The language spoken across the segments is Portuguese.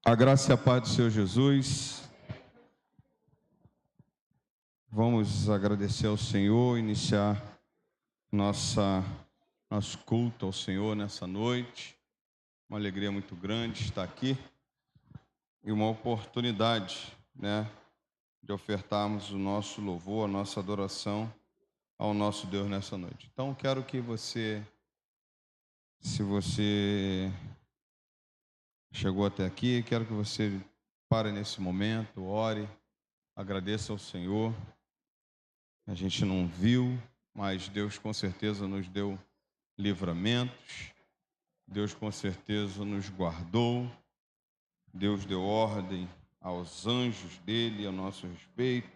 A graça e a paz do Senhor Jesus. Vamos agradecer ao Senhor, iniciar nosso culto ao Senhor nessa noite. Uma alegria muito grande estar aqui e uma oportunidade, de ofertarmos o nosso louvor, a nossa adoração ao nosso Deus nessa noite. Então, quero que você, se você chegou até aqui, quero que você pare nesse momento, ore, agradeça ao Senhor. A gente não viu, mas Deus com certeza nos deu livramentos, Deus com certeza nos guardou, Deus deu ordem aos anjos dele a nosso respeito,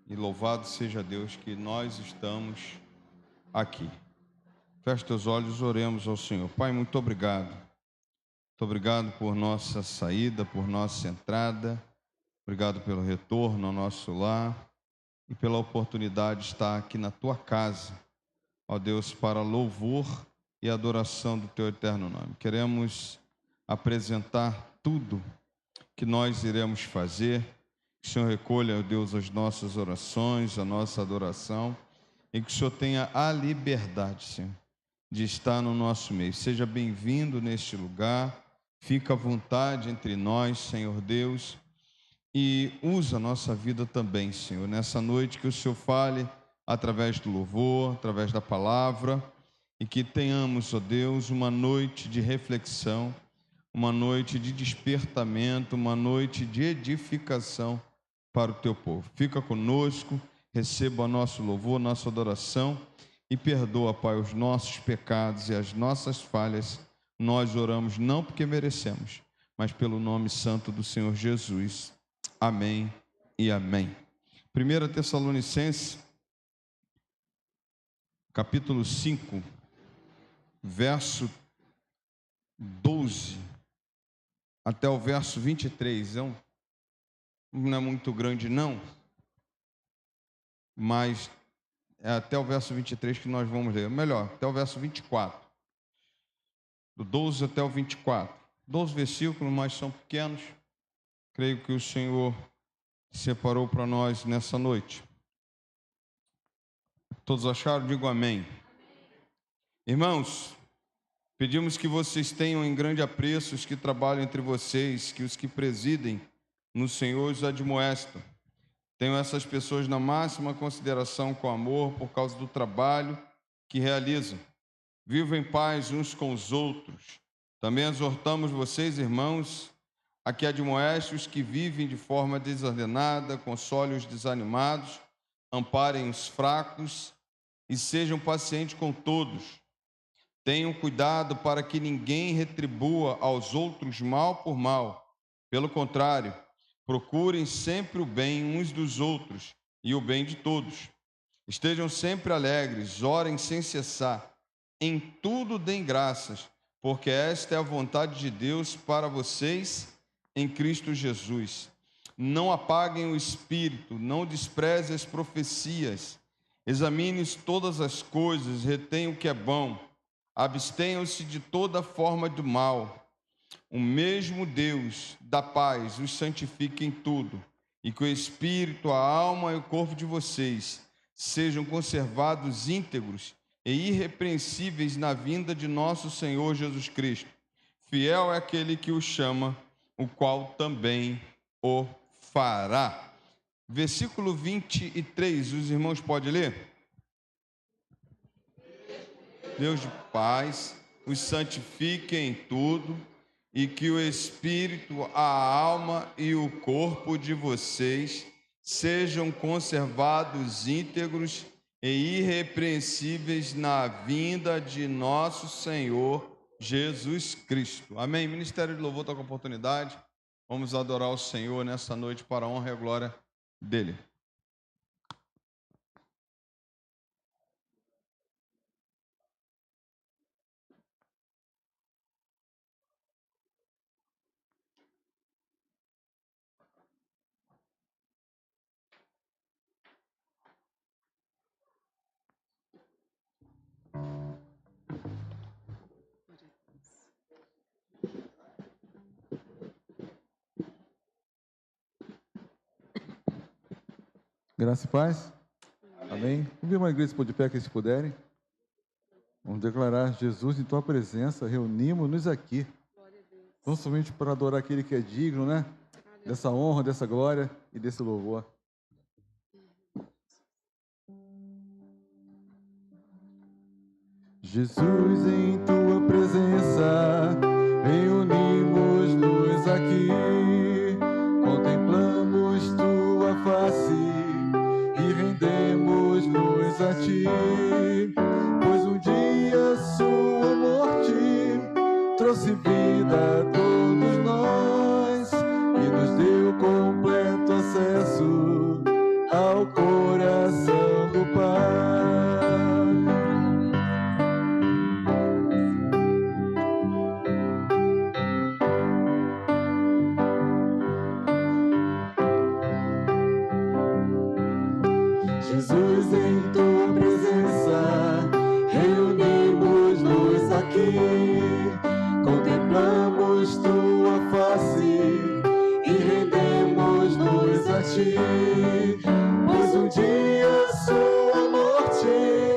e louvado seja Deus que nós estamos aqui. Feche teus olhos, oremos ao Senhor. Pai, muito obrigado. Muito obrigado por nossa saída, por nossa entrada, obrigado pelo retorno ao nosso lar e pela oportunidade de estar aqui na tua casa, ó Deus, para louvor e adoração do teu eterno nome. Queremos apresentar tudo que nós iremos fazer, que o Senhor recolha, ó Deus, as nossas orações, a nossa adoração, e que o Senhor tenha a liberdade, Senhor, de estar no nosso meio. Seja bem-vindo neste lugar, fica à vontade entre nós, Senhor Deus, e usa a nossa vida também, Senhor, nessa noite, que o Senhor fale através do louvor, através da palavra, e que tenhamos, ó Deus, uma noite de reflexão, uma noite de despertamento, uma noite de edificação para o teu povo. Fica conosco, receba o nosso louvor, nossa adoração, e perdoa, Pai, os nossos pecados e as nossas falhas. Nós oramos não porque merecemos, mas pelo nome santo do Senhor Jesus. Amém e amém. 1 Tessalonicenses, capítulo 5, verso 12 até o verso 23. Não é muito grande não, mas é até o verso 23 que nós vamos ler. Melhor, até o verso 24. Do 12 até o 24. 12 versículos, mas são pequenos. Creio que o Senhor separou para nós nessa noite. Todos acharam? Digo amém. Irmãos, pedimos que vocês tenham em grande apreço os que trabalham entre vocês, que os que presidem no Senhor os admoestam. Tenham essas pessoas na máxima consideração com amor por causa do trabalho que realizam. Vivam em paz uns com os outros. Também exortamos vocês, irmãos, a que admoestem os que vivem de forma desordenada, consolem os desanimados, amparem os fracos e sejam pacientes com todos. Tenham cuidado para que ninguém retribua aos outros mal por mal. Pelo contrário, procurem sempre o bem uns dos outros e o bem de todos. Estejam sempre alegres, orem sem cessar. Em tudo deem graças, porque esta é a vontade de Deus para vocês em Cristo Jesus. Não apaguem o espírito, não desprezem as profecias. Examinem todas as coisas, retenham o que é bom. Abstenham-se de toda forma do mal. O mesmo Deus da paz os santifique em tudo, e que o espírito, a alma e o corpo de vocês sejam conservados íntegros e irrepreensíveis na vinda de nosso Senhor Jesus Cristo. Fiel é aquele que o chama, o qual também o fará. Versículo 23, os irmãos podem ler? Deus de paz os santifique em tudo, e que o espírito, a alma e o corpo de vocês sejam conservados íntegros e irrepreensíveis na vinda de nosso Senhor Jesus Cristo. Amém? Ministério de Louvor está com a oportunidade. Vamos adorar o Senhor nessa noite para a honra e a glória dele. Graça e paz. Amém. Vamos ver uma igreja por de pé que se puderem. Vamos declarar: Jesus, em tua presença, reunimos-nos aqui. Não somente para adorar aquele que é digno, né? Dessa honra, dessa glória e desse louvor. Jesus, em tua presença, reunimos-nos aqui. Contemplamos tua face e rendemos-nos a ti. Pois um dia sua morte trouxe vida a todos nós e nos deu completo acesso ao coração do Pai. Jesus, em tua presença, reunimos-nos aqui. Contemplamos tua face e rendemos-nos a ti. Pois um dia sua morte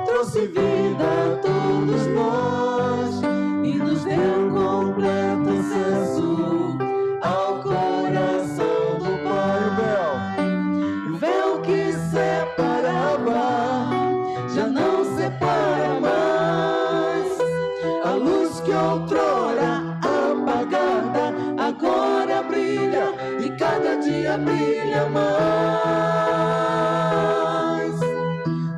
trouxe vida a todos nós e nos deu completo acesso ao coração do Pai. O véu que separava já não separa mais. A luz que outrora apagada agora brilha e cada dia brilha mais.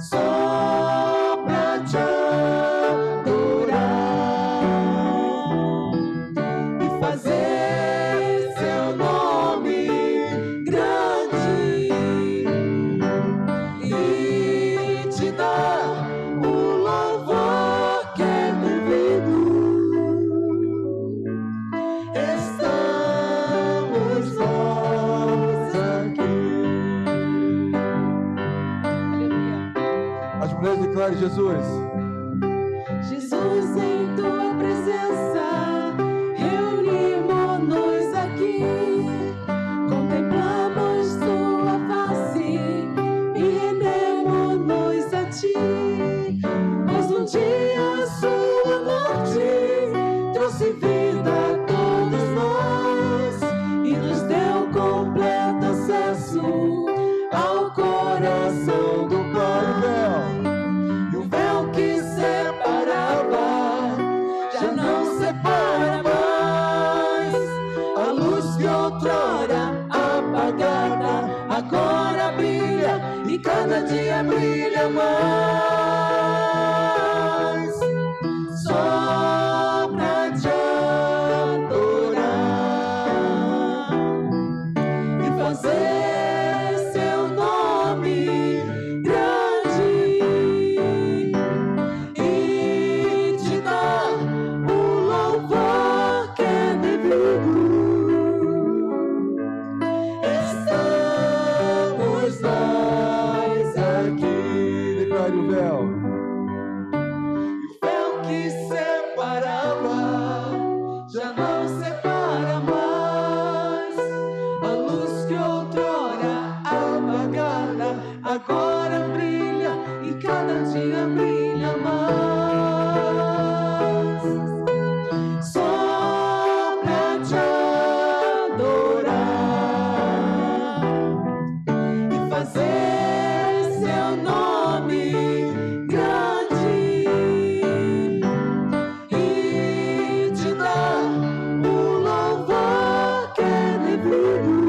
Só pra te adorar e fazer seu nome grande e te dar o louvor que é devido. Estamos nós aqui. As mulheres declarem: Jesus. Jesus, em tua presença, reunimos-nos aqui. Contemplamos tua face e rendemos-nos a ti. Pois um dia sua morte trouxe vida a todos nós e nos deu completo acesso ao coração do Pai. E o véu que separava já não separa mais. A luz que outrora apagada agora brilha e cada dia brilha mais. Só pra te adorar e fazer seu nome grande e te dar o louvor que é devido. Estamos nós aqui. Declare o véu. E o véu que separava já não separa mais. A luz que outrora apagada agora brilha e cada dia brilha mais. Só pra te adorar e fazer seu nome grande e te dar o louvor que é devido.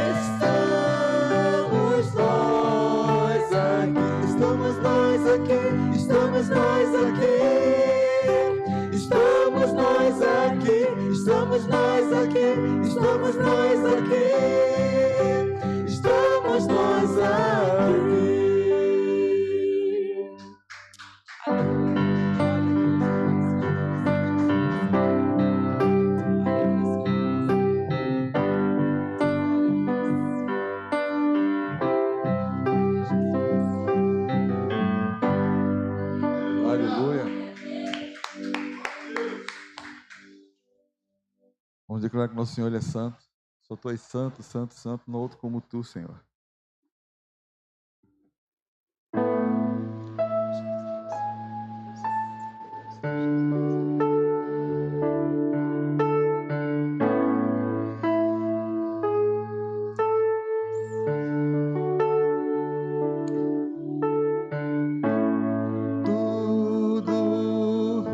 Estamos nós aqui. Estamos nós aqui. Estamos nós aqui. Estamos nós aqui. Estamos nós aqui. Estamos nós aqui. Estamos nós aqui. Aleluia. Vamos declarar que nosso Senhor ele é santo, Só tu és santo, santo, santo, não outro como tu, Senhor. Tudo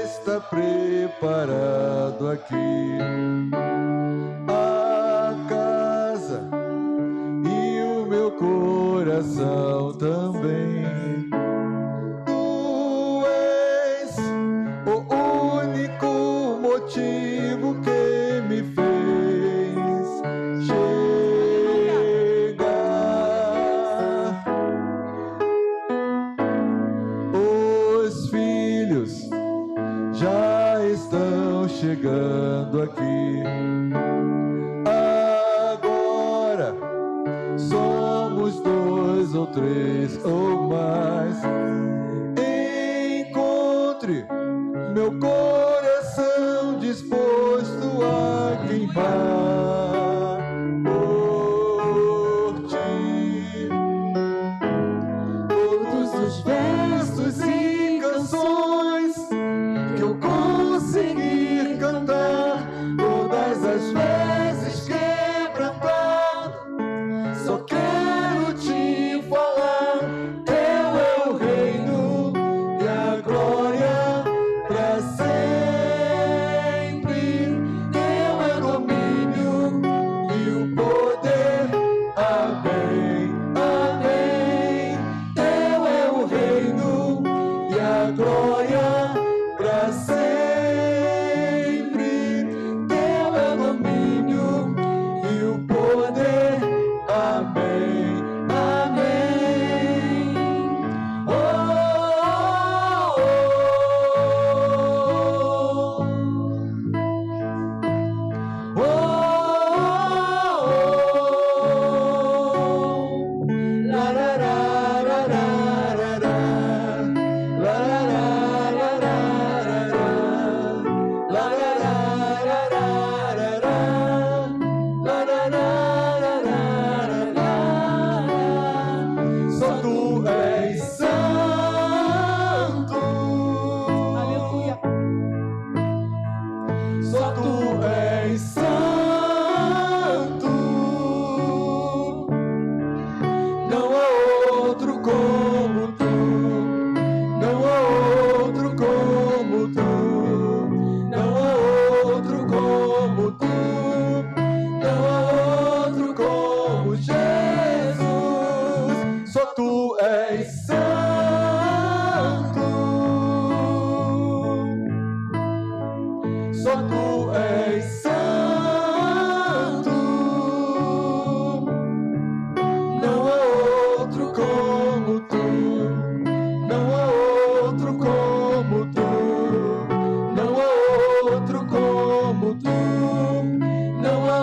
está preparado aqui. A casa e o meu coração também. Tu és o único motivo que me fez chegar. Os filhos já estão chegando aqui. Agora somos 2 ou 3 ou mais. Encontre meu coração disposto a queimar por ti. Todos os versos e canções que eu conseguir cantar, todas as vezes quebrantado, só quero te falar. Teu é o reino e a glória para sempre. Teu é o domínio e o poder. Amém, amém. Teu é o reino e a glória para sempre. Teu é o domínio e o poder. Amém, amém. Oh, oh, oh, oh, oh. La la la la la la la. La la la la la la. La la la la la la. La la la la la la. Só tu és santo. Aleluia. Só tu és santo. Não há outro como tu. Não há outro como tu. Não há outro como tu. Não há outro como Jesus. Só tu és santo. Só tu és santo. Não há outro como tu. Não há outro como tu. Não há outro como tu. Não há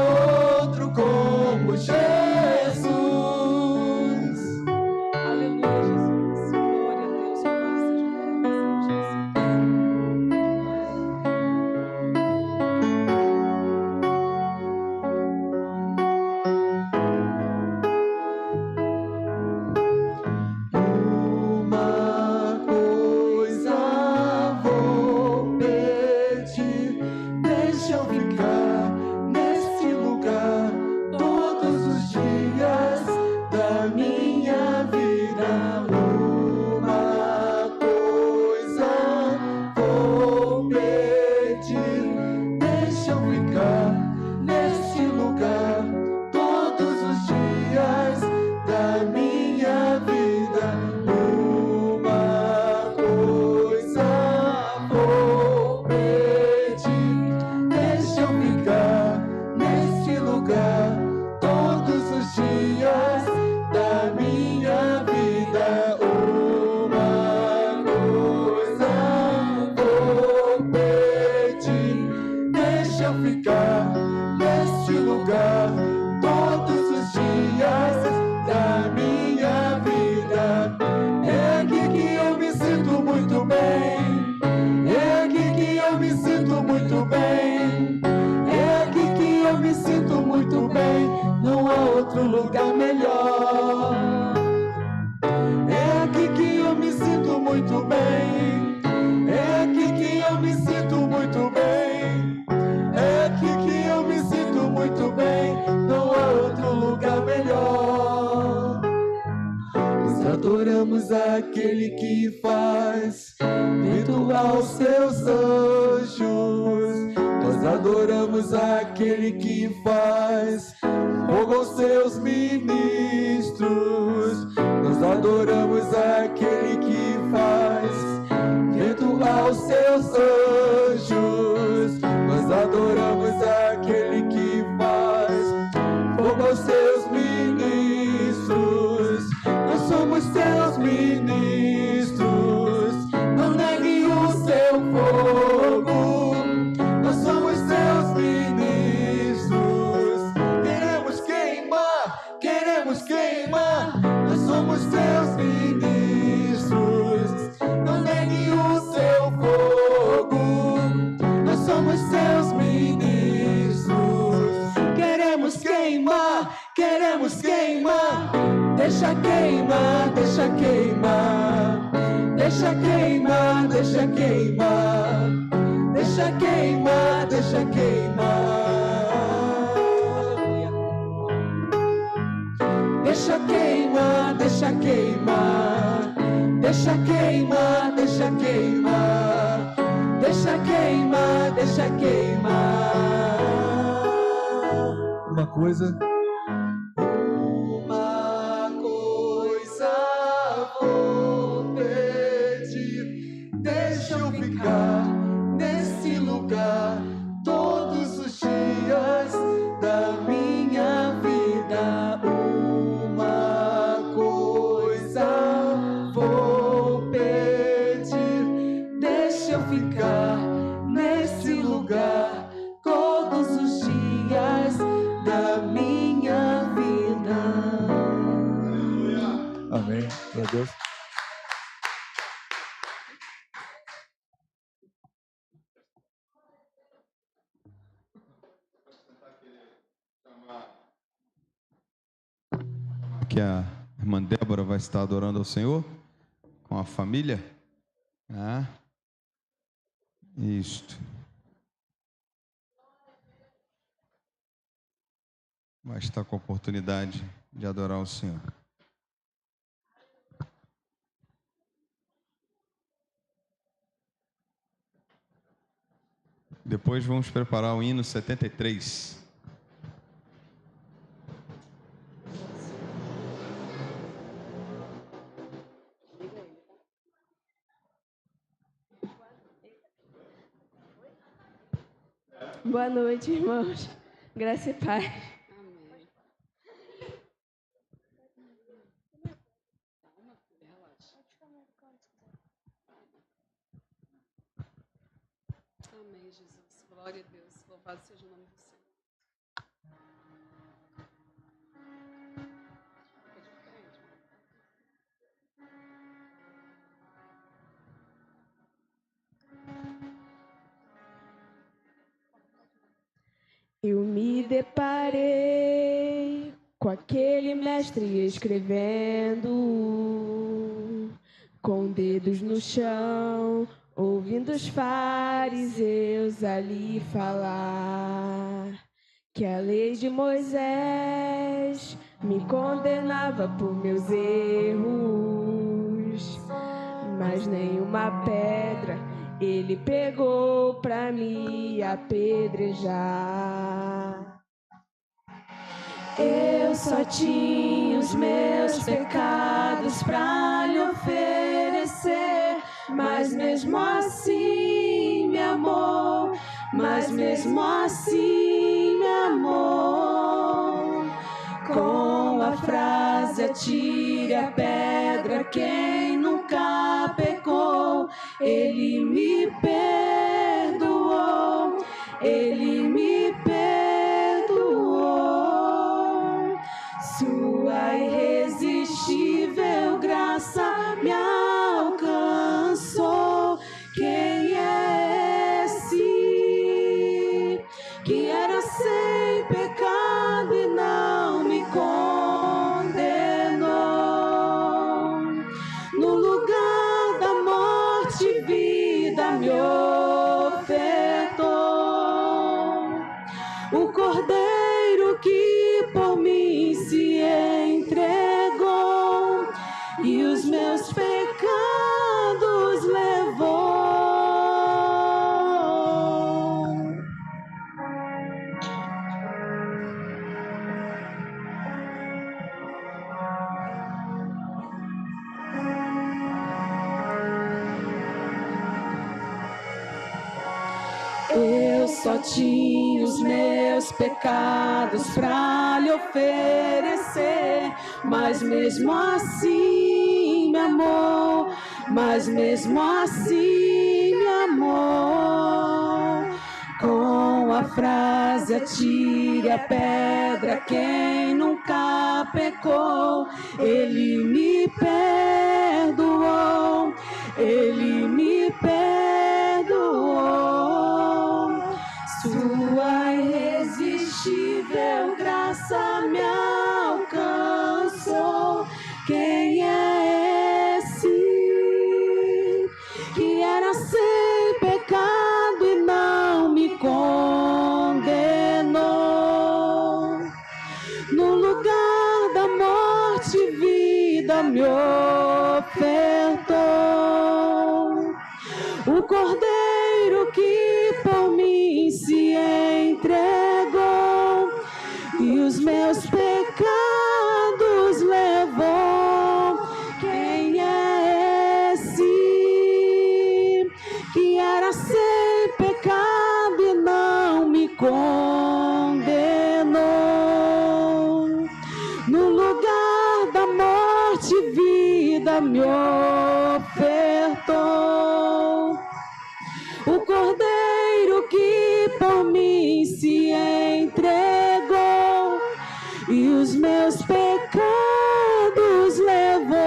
outro como Jesus. Aleluia, Jesus. Glória a Deus. Louvado seja o nome do Senhor Jesus. adoramos aquele que faz fogo aos seus ministros. Nós adoramos aquele que faz vento aos seus anjos. Nós adoramos aquele que faz fogo aos seus ministros. Nós somos seus ministros. Não negue o seu fogo. Nós somos seus ministros. Queremos queimar, queremos queimar. Nós somos seus ministros. Não negue o seu fogo. Nós somos seus ministros. Queremos queimar, queremos queimar. Deixa queimar, deixa queimar. Deixa queimar, deixa queimar. Deixa queimar, deixa queimar. Deixa queimar, deixa queimar. Deixa queimar, deixa queimar. Deixa queimar, deixa queimar. Uma coisa vou pedir. Deixa eu ficar nesse lugar todos os dias da minha vida. Uma coisa vou pedir. Deixa eu ficar nesse lugar todos os dias da minha vida. Amém. Glória a Deus. Que a irmã Débora vai estar adorando ao Senhor com a família. Isto. Vai estar com a oportunidade de adorar o Senhor. Depois vamos preparar o hino 73. Boa noite, irmãos. Graça e paz. Amém, Jesus. Glória a Deus. Louvado seja o nome do Senhor. Eu me deparei com aquele mestre escrevendo, com dedos no chão, ouvindo os fariseus ali falar que a lei de Moisés me condenava por meus erros, mas nenhuma pedra ele pegou pra me apedrejar. Eu só tinha os meus pecados pra lhe oferecer, mas mesmo assim me amou, mas mesmo assim me amou. Com a frase atire a pedra quem nunca pecou, ele me perdoou, ele me perdoou. Sua irresistível graça me alcançou. Quem é esse que era sem pecado e não me condenou? No lugar da morte, vida me ofertou. O Cordeiro que por mim se entregou e os meus pecados levou. Eu só tinha os meus pecados pra lhe oferecer, mas mesmo assim me amou, mas mesmo assim me amou. Com a frase atire a pedra quem nunca pecou, ele me perdoou, ele me perdoou. Sua irresistível graça me alcançou. Quem é esse que era sem pecado e não me condenou? No lugar da morte, vida me ofertou. O Cordeiro que por mim se entregou e os meus pecados levou. Quem é esse que era sem pecado e não me condenou? No lugar da morte, vida me ofertou. O Cordeiro que por mim se entregou e os meus pecados levou.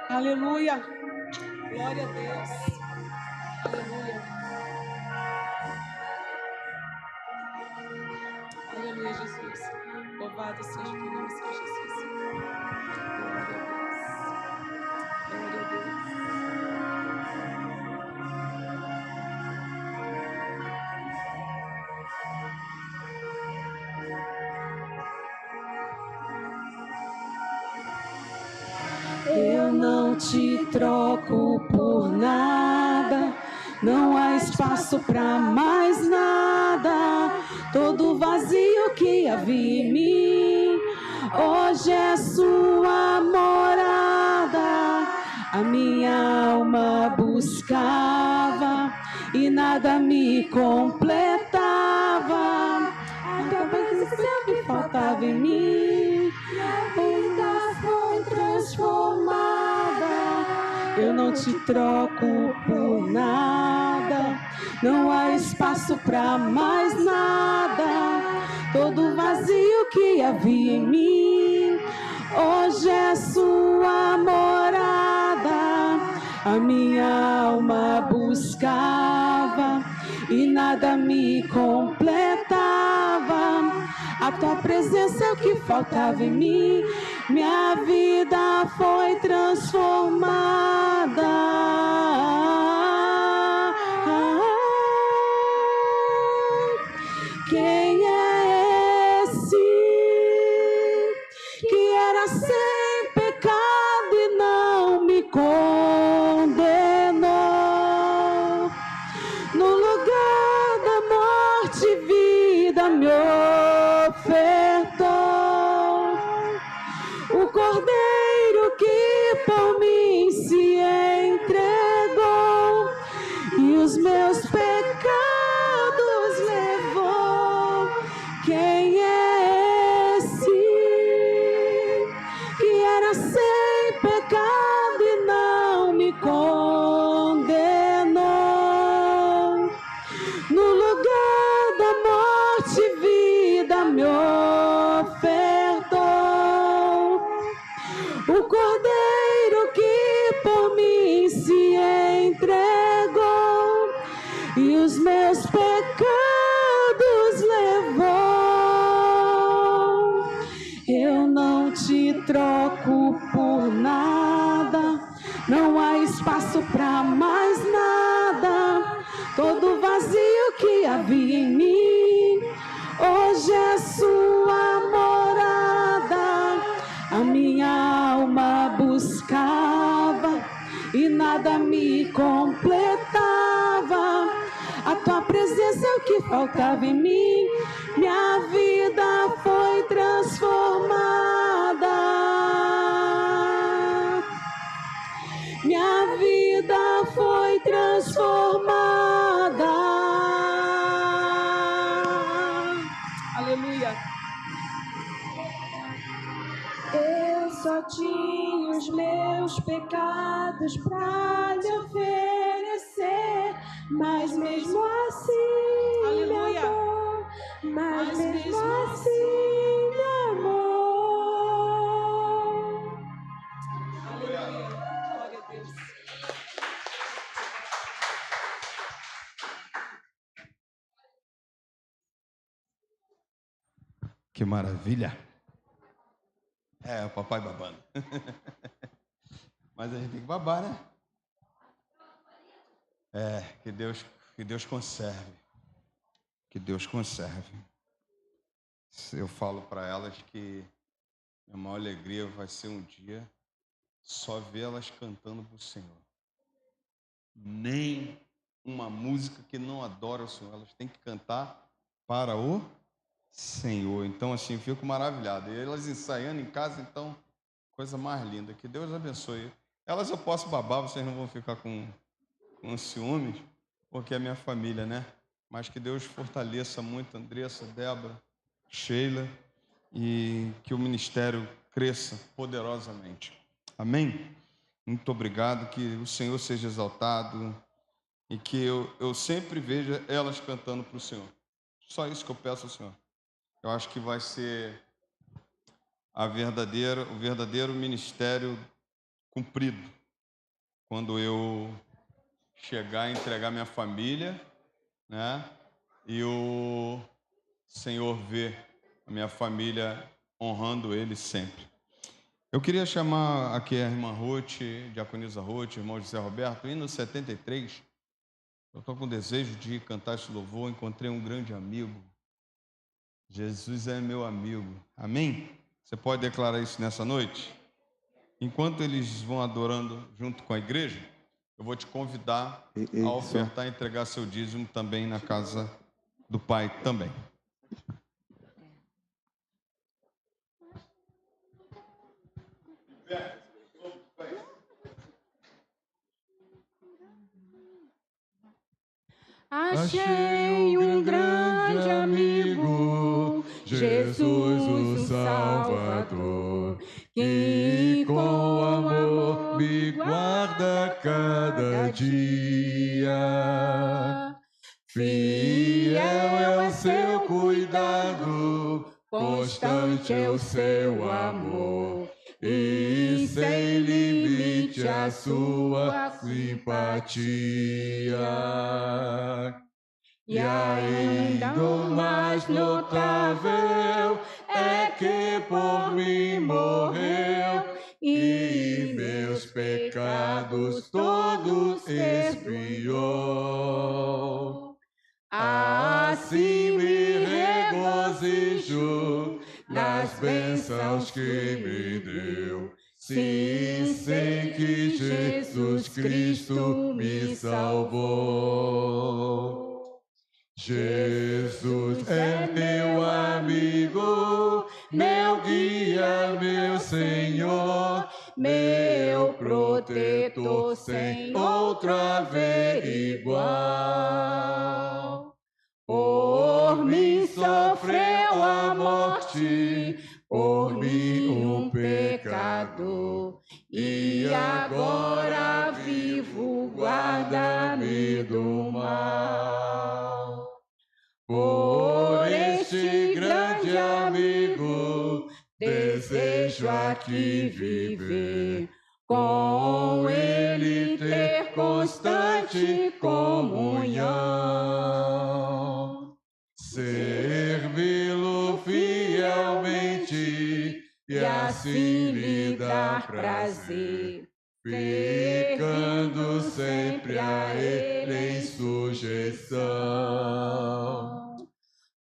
Aleluia. Glória a Deus. Aleluia. Aleluia, Jesus. Louvado seja o nome do Senhor Jesus. Glória a Deus. Glória a Deus. Eu não te troco por nada, não há espaço pra mais nada. Todo vazio que havia em mim, hoje é sua morada. A minha alma buscava e nada me completava. A presença que faltava em mim, minha vida foi transformada. Eu não te troco por nada, não há espaço pra mais nada. Todo vazio que havia em mim, hoje é sua morada. A minha alma buscava e nada me completava. A tua presença é o que faltava em mim, minha vida foi transformada. Quem é esse que era sem pecado e não me condenou? No lugar da morte, vida me ofertou. O Cordeiro que por mim se entregou e os meus pecados levou. Quem é esse que era sem pecado e não me condenou? No lugar da morte, vida me ofertou. O Cordeiro que por mim se entregou e os meus pecados levou. Eu não te troco por nada, não há espaço pra mais nada. Todo vazio que havia em mim, hoje é sua morada. A minha alma buscava e nada me completava. A tua presença é o que faltava em mim, minha vida foi transformada. Minha vida pecados pra lhe oferecer, mas mesmo assim Aleluia. me amou, mas mesmo assim me amou. Aleluia. Glória a Deus. Que maravilha! É, o papai babando. Mas a gente tem que babar, né? Que Deus conserve. Que Deus conserve. Eu falo para elas que a maior alegria vai ser um dia só ver elas cantando para o Senhor. Nem uma música que não adora o Senhor. Elas têm que cantar para o Senhor. Então, assim, eu fico maravilhado. E elas ensaiando em casa, então, coisa mais linda. Que Deus abençoe. Elas eu posso babar, vocês não vão ficar com ciúmes, porque é minha família, né? Mas que Deus fortaleça muito Andressa, Débora, Sheila, e que o ministério cresça poderosamente. Amém? Muito obrigado, que o Senhor seja exaltado e que eu sempre veja elas cantando para o Senhor. Só isso que eu peço ao Senhor. Eu acho que vai ser o verdadeiro ministério cumprido quando eu chegar e entregar minha família, né? E o Senhor ver a minha família honrando Ele sempre. Eu queria chamar aqui a irmã Ruth, diaconisa Ruth, irmão José Roberto, hino 73. Eu estou com desejo de cantar esse louvor. Encontrei um grande amigo. Jesus é meu amigo. Amém? Você pode declarar isso nessa noite? Enquanto eles vão adorando junto com a igreja, eu vou te convidar a ofertar e entregar seu dízimo também na casa do Pai também. Achei um grande amigo, Jesus o Salvador, que com amor me guarda cada dia. Fiel é o seu cuidado, constante é o seu amor, e sem limite a sua simpatia. E ainda o mais notável é que por mim morreu e meus pecados todos expiou. Assim me regozijo nas bênçãos que me deu. Sim, sei que Jesus Cristo me salvou. Jesus é meu amigo, meu guia, meu Senhor, meu protetor, sem outro haver igual. Por mim sofreu a morte, por mim um pecador, e agora vivo, guarda-me do mal. Por este grande amigo, desejo aqui viver, com ele ter constante comunhão, servi-lo fielmente e assim lhe dar prazer, ficando sempre a ele em sujeição.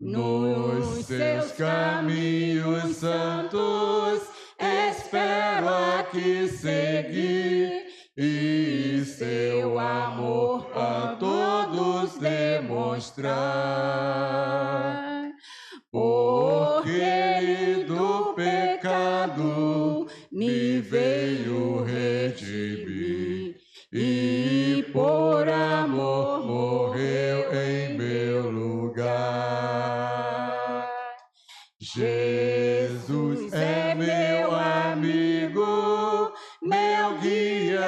Nos seus caminhos santos espero aqui seguir e seu amor a todos demonstrar. Porque ele do pecado me veio redimir e por amor morreu em meu lugar. Jesus é meu amigo, meu guia,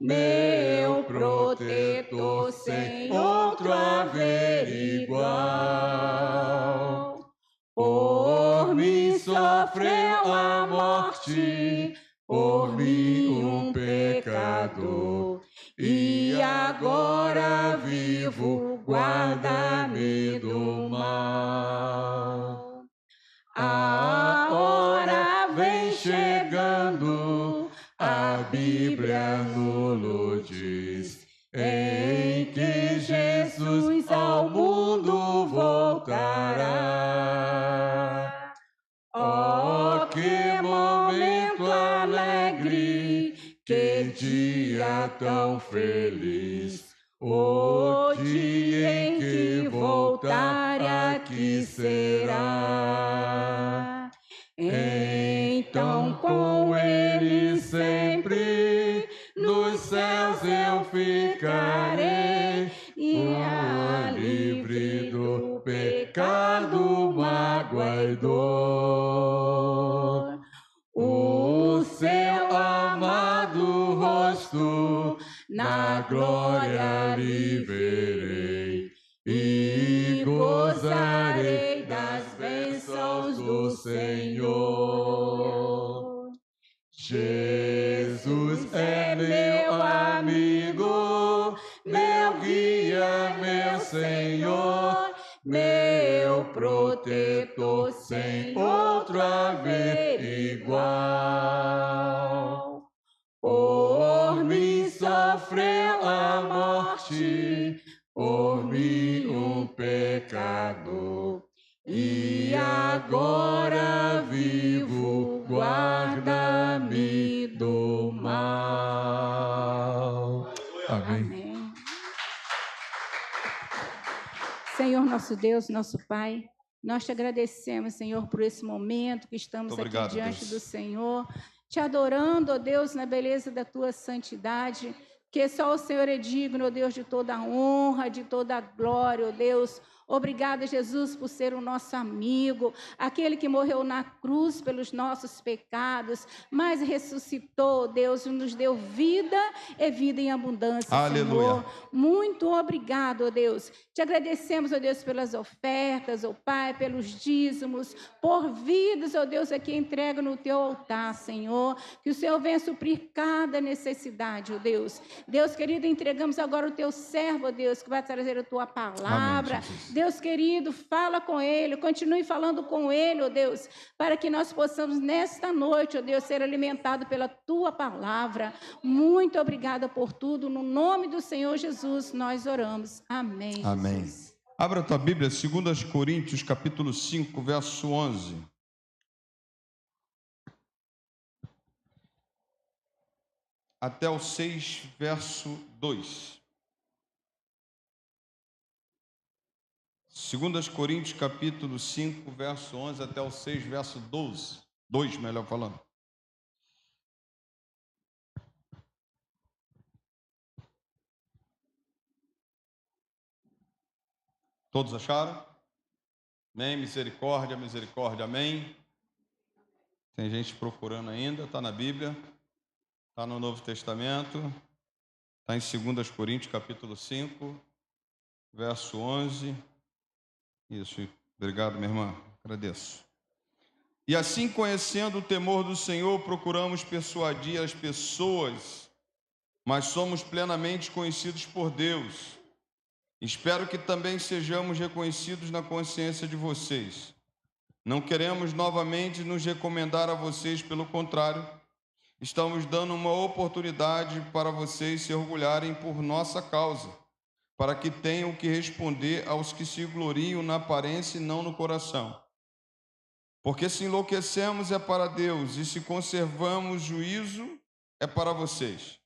meu protetor, sem outro haver igual. Por mim sofreu a morte, por mim um pecador, e agora vivo, guarda-me do mal. A hora vem chegando, a Bíblia nos diz, em que Jesus ao mundo voltará. Oh, que momento alegre, que dia tão feliz, o dia em que voltar aqui será. Então com ele sempre nos céus eu ficarei, e livre do pecado, mágoa e dor. O seu amado rosto na glória lhe verei, e gozarei das bênçãos do Senhor. Jesus é meu amigo, meu guia, meu Senhor, meu protetor, sem outro haver igual. Por mim sofreu a morte, por mim um pecador, e agora vivo, guarda-me do mal. Amém. Amém. Senhor nosso Deus, nosso Pai, nós te agradecemos, Senhor, por esse momento que estamos Muito obrigado, aqui diante Deus. do Senhor, te adorando, ó Deus, na beleza da tua santidade, que só o Senhor é digno, ó Deus, de toda a honra, de toda a glória, ó Deus. Obrigada, Jesus, por ser o nosso amigo, aquele que morreu na cruz pelos nossos pecados, mas ressuscitou, Deus, e nos deu vida e vida em abundância, Aleluia. Senhor. Muito obrigado, ó Deus. Te agradecemos, ó Deus, pelas ofertas, ó Pai, pelos dízimos, por vidas, ó Deus, aqui entrega no teu altar, Senhor. Que o Senhor venha suprir cada necessidade, ó Deus. Deus querido, entregamos agora o teu servo, ó Deus, que vai trazer a tua palavra. Amém, Jesus. Deus querido, fala com ele, continue falando com ele, ó Deus, para que nós possamos nesta noite, ó Deus, ser alimentados pela tua palavra. Muito obrigada por tudo, no nome do Senhor Jesus nós oramos. Amém. Amém. Jesus. Abra a tua Bíblia, 2 Coríntios, capítulo 5, verso 11. Até o 6, verso 2. 2 Coríntios, capítulo 5, verso 11, até o 6, verso 12. 2, melhor falando. Todos acharam? Amém, misericórdia, misericórdia, amém. Tem gente procurando ainda, está na Bíblia, está no Novo Testamento, está em 2 Coríntios, capítulo 5, verso 11. Isso, obrigado, minha irmã, agradeço. E assim, conhecendo o temor do Senhor, procuramos persuadir as pessoas, mas somos plenamente conhecidos por Deus. Espero que também sejamos reconhecidos na consciência de vocês. Não queremos novamente nos recomendar a vocês, pelo contrário, estamos dando uma oportunidade para vocês se orgulharem por nossa causa, para que tenham que responder aos que se gloriam na aparência e não no coração. Porque se enlouquecemos é para Deus, e se conservamos juízo é para vocês.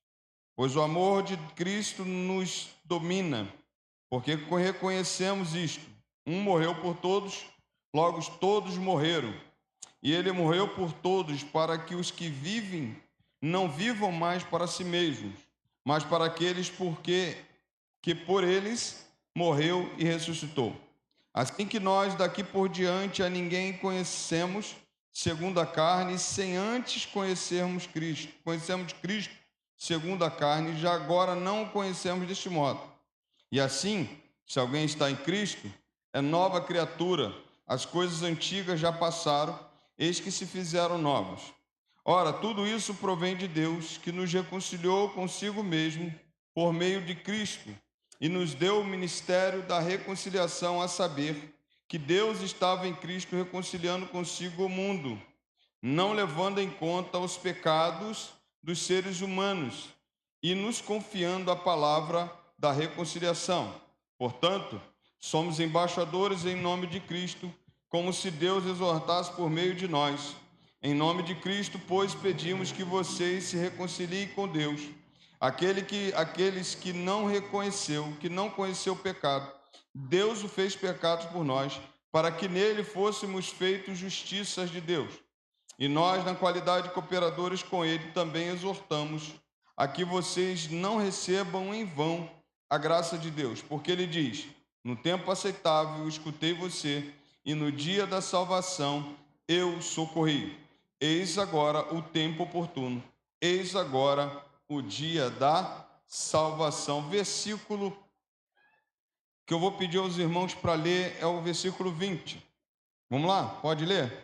Pois o amor de Cristo nos domina, porque reconhecemos isto: um morreu por todos, logo todos morreram. E ele morreu por todos, para que os que vivem não vivam mais para si mesmos, mas para aqueles que por eles morreu e ressuscitou. Assim que nós daqui por diante a ninguém conhecemos segundo a carne, sem antes conhecermos Cristo. segundo a carne, já agora não o conhecemos deste modo. E assim, se alguém está em Cristo, é nova criatura, as coisas antigas já passaram, eis que se fizeram novas. Ora, tudo isso provém de Deus, que nos reconciliou consigo mesmo por meio de Cristo e nos deu o ministério da reconciliação, a saber, que Deus estava em Cristo reconciliando consigo o mundo, não levando em conta os pecados dos seres humanos e nos confiando a palavra da reconciliação. Portanto, somos embaixadores em nome de Cristo, como se Deus exortasse por meio de nós. Em nome de Cristo, pois, pedimos que vocês se reconciliem com Deus. Aqueles que não conheceu o pecado, Deus o fez pecado por nós, para que nele fôssemos feitos justiças de Deus. E nós, na qualidade de cooperadores com ele, também exortamos a que vocês não recebam em vão a graça de Deus, porque ele diz: no tempo aceitável escutei você, e no dia da salvação eu socorri. Eis agora o tempo oportuno, eis agora o dia da salvação. Versículo que eu vou pedir aos irmãos para ler é o versículo 20. Vamos lá? Pode ler?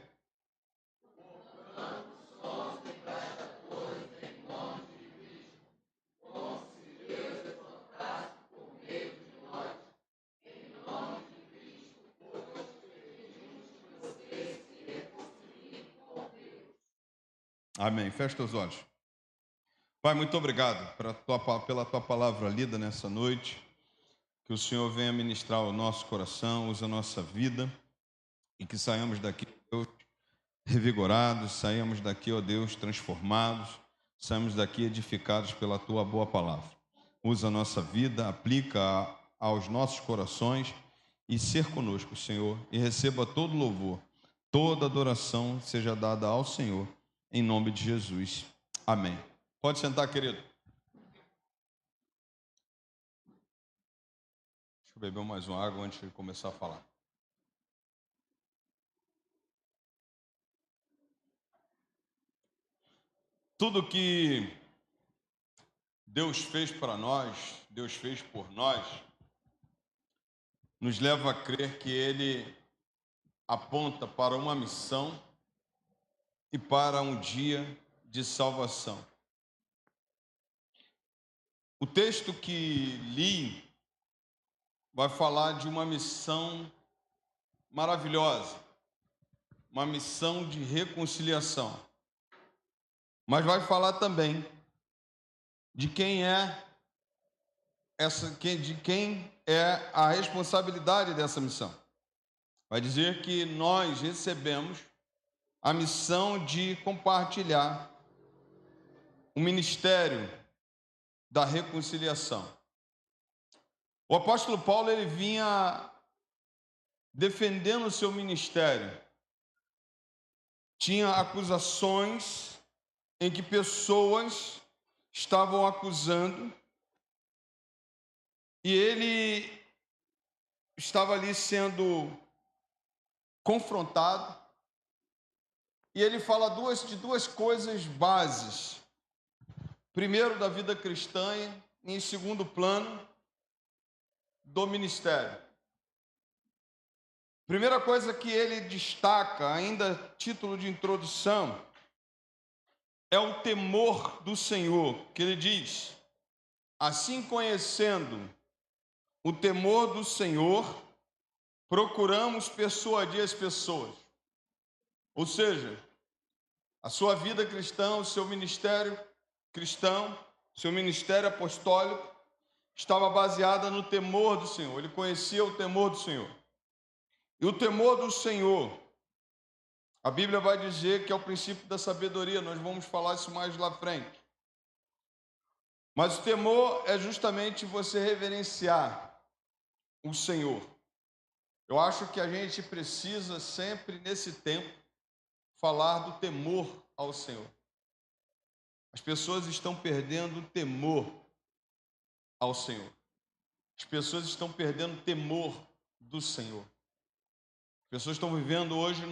Amém. Fecha os olhos. Pai, muito obrigado pela tua palavra lida nessa noite. Que o Senhor venha ministrar o nosso coração, use a nossa vida e que saiamos daqui, Deus, revigorados, saiamos daqui, ó Deus, transformados, saiamos daqui edificados pela tua boa palavra. Usa a nossa vida, aplica aos nossos corações e ser conosco, Senhor, e receba todo louvor, toda adoração seja dada ao Senhor, em nome de Jesus. Amém. Pode sentar, querido. Deixa eu beber mais uma água antes de começar a falar. Tudo que Deus fez para nós, Deus fez por nós, nos leva a crer que Ele aponta para uma missão e para um dia de salvação. O texto que li vai falar de uma missão maravilhosa, uma missão de reconciliação. Mas vai falar também de quem é a responsabilidade dessa missão. Vai dizer que nós recebemos a missão de compartilhar o ministério da reconciliação. O apóstolo Paulo, ele vinha defendendo o seu ministério. Tinha acusações em que pessoas estavam acusando e ele estava ali sendo confrontado. E ele fala de duas coisas bases. Primeiro, da vida cristã, e em segundo plano, do ministério. Primeira coisa que ele destaca, ainda título de introdução, é o temor do Senhor, que ele diz: assim, conhecendo o temor do Senhor, procuramos persuadir as pessoas. Ou seja, a sua vida cristã, o seu ministério cristão, o seu ministério apostólico, estava baseada no temor do Senhor. Ele conhecia o temor do Senhor. E o temor do Senhor, a Bíblia vai dizer que é o princípio da sabedoria. Nós vamos falar isso mais lá à frente. Mas o temor é justamente você reverenciar o Senhor. Eu acho que a gente precisa sempre, nesse tempo, falar do temor ao Senhor. As pessoas estão perdendo o temor ao Senhor. As pessoas estão perdendo o temor do Senhor. As pessoas estão vivendo hoje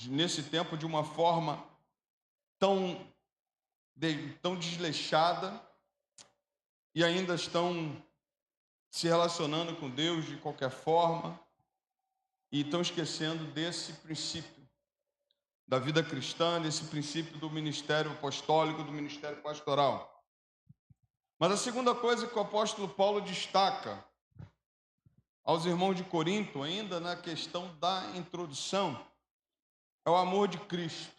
nesse tempo de uma forma tão tão desleixada e ainda estão se relacionando com Deus de qualquer forma e estão esquecendo desse princípio da vida cristã, desse princípio do ministério apostólico, do ministério pastoral. Mas a segunda coisa que o apóstolo Paulo destaca aos irmãos de Corinto, ainda na questão da introdução, é o amor de Cristo.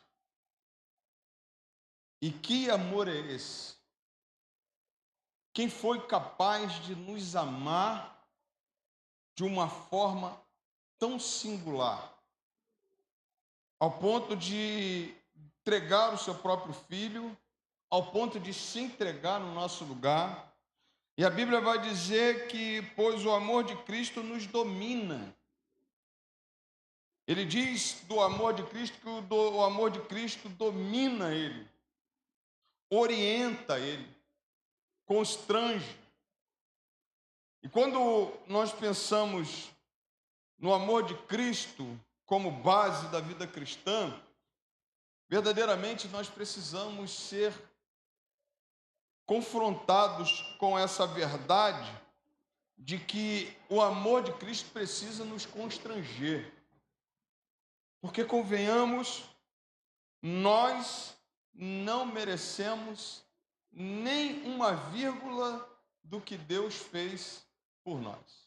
E que amor é esse? Quem foi capaz de nos amar de uma forma tão singular, ao ponto de entregar o seu próprio filho, ao ponto de se entregar no nosso lugar? E a Bíblia vai dizer que, pois o amor de Cristo nos domina. Ele diz do amor de Cristo que o amor de Cristo domina ele, orienta ele, constrange. E quando nós pensamos no amor de Cristo como base da vida cristã, verdadeiramente nós precisamos ser confrontados com essa verdade de que o amor de Cristo precisa nos constranger. Porque, convenhamos, nós não merecemos nem uma vírgula do que Deus fez por nós.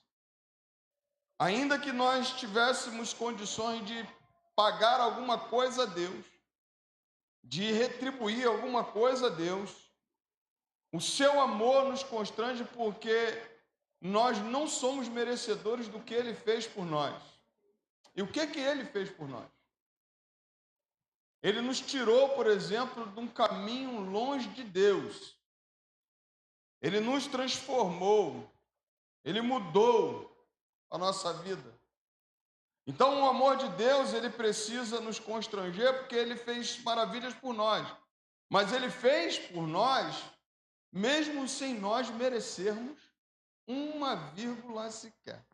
Ainda que nós tivéssemos condições de pagar alguma coisa a Deus, de retribuir alguma coisa a Deus, o seu amor nos constrange porque nós não somos merecedores do que Ele fez por nós. E o que Ele fez por nós? Ele nos tirou, por exemplo, de um caminho longe de Deus. Ele nos transformou. Ele mudou a nossa vida. Então, o amor de Deus, ele precisa nos constranger porque Ele fez maravilhas por nós. Mas Ele fez por nós, mesmo sem nós merecermos uma vírgula sequer.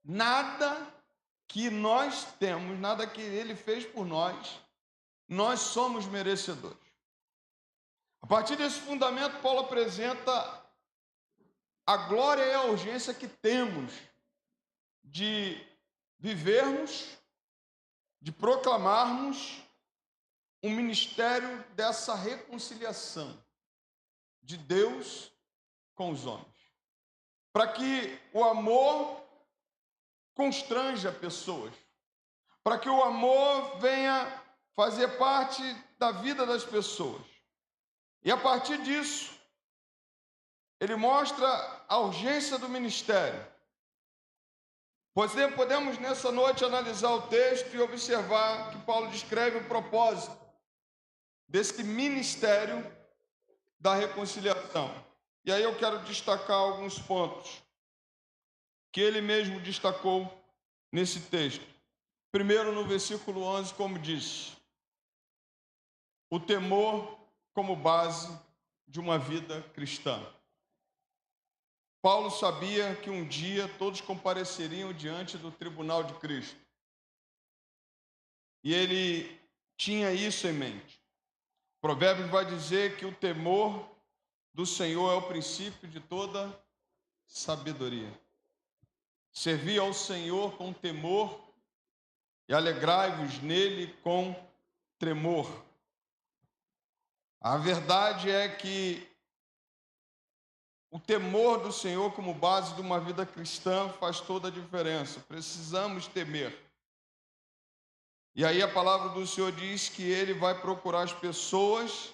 Nada que nós temos, nada que Ele fez por nós somos merecedores. A partir desse fundamento, Paulo apresenta a glória e a urgência que temos de vivermos, de proclamarmos um ministério dessa reconciliação de Deus com os homens. Para que o amor constranja pessoas, para que o amor venha fazer parte da vida das pessoas. E a partir disso, ele mostra a urgência do ministério. Podemos nessa noite analisar o texto e observar que Paulo descreve o propósito desse ministério da reconciliação. E aí eu quero destacar alguns pontos que ele mesmo destacou nesse texto. Primeiro, no versículo 11, como diz, o temor como base de uma vida cristã. Paulo sabia que um dia todos compareceriam diante do tribunal de Cristo. E ele tinha isso em mente. Provérbios vai dizer que o temor do Senhor é o princípio de toda sabedoria. Servi ao Senhor com temor e alegrai-vos nele com tremor. A verdade é que o temor do Senhor como base de uma vida cristã faz toda a diferença. Precisamos temer. E aí a palavra do Senhor diz que Ele vai procurar as pessoas,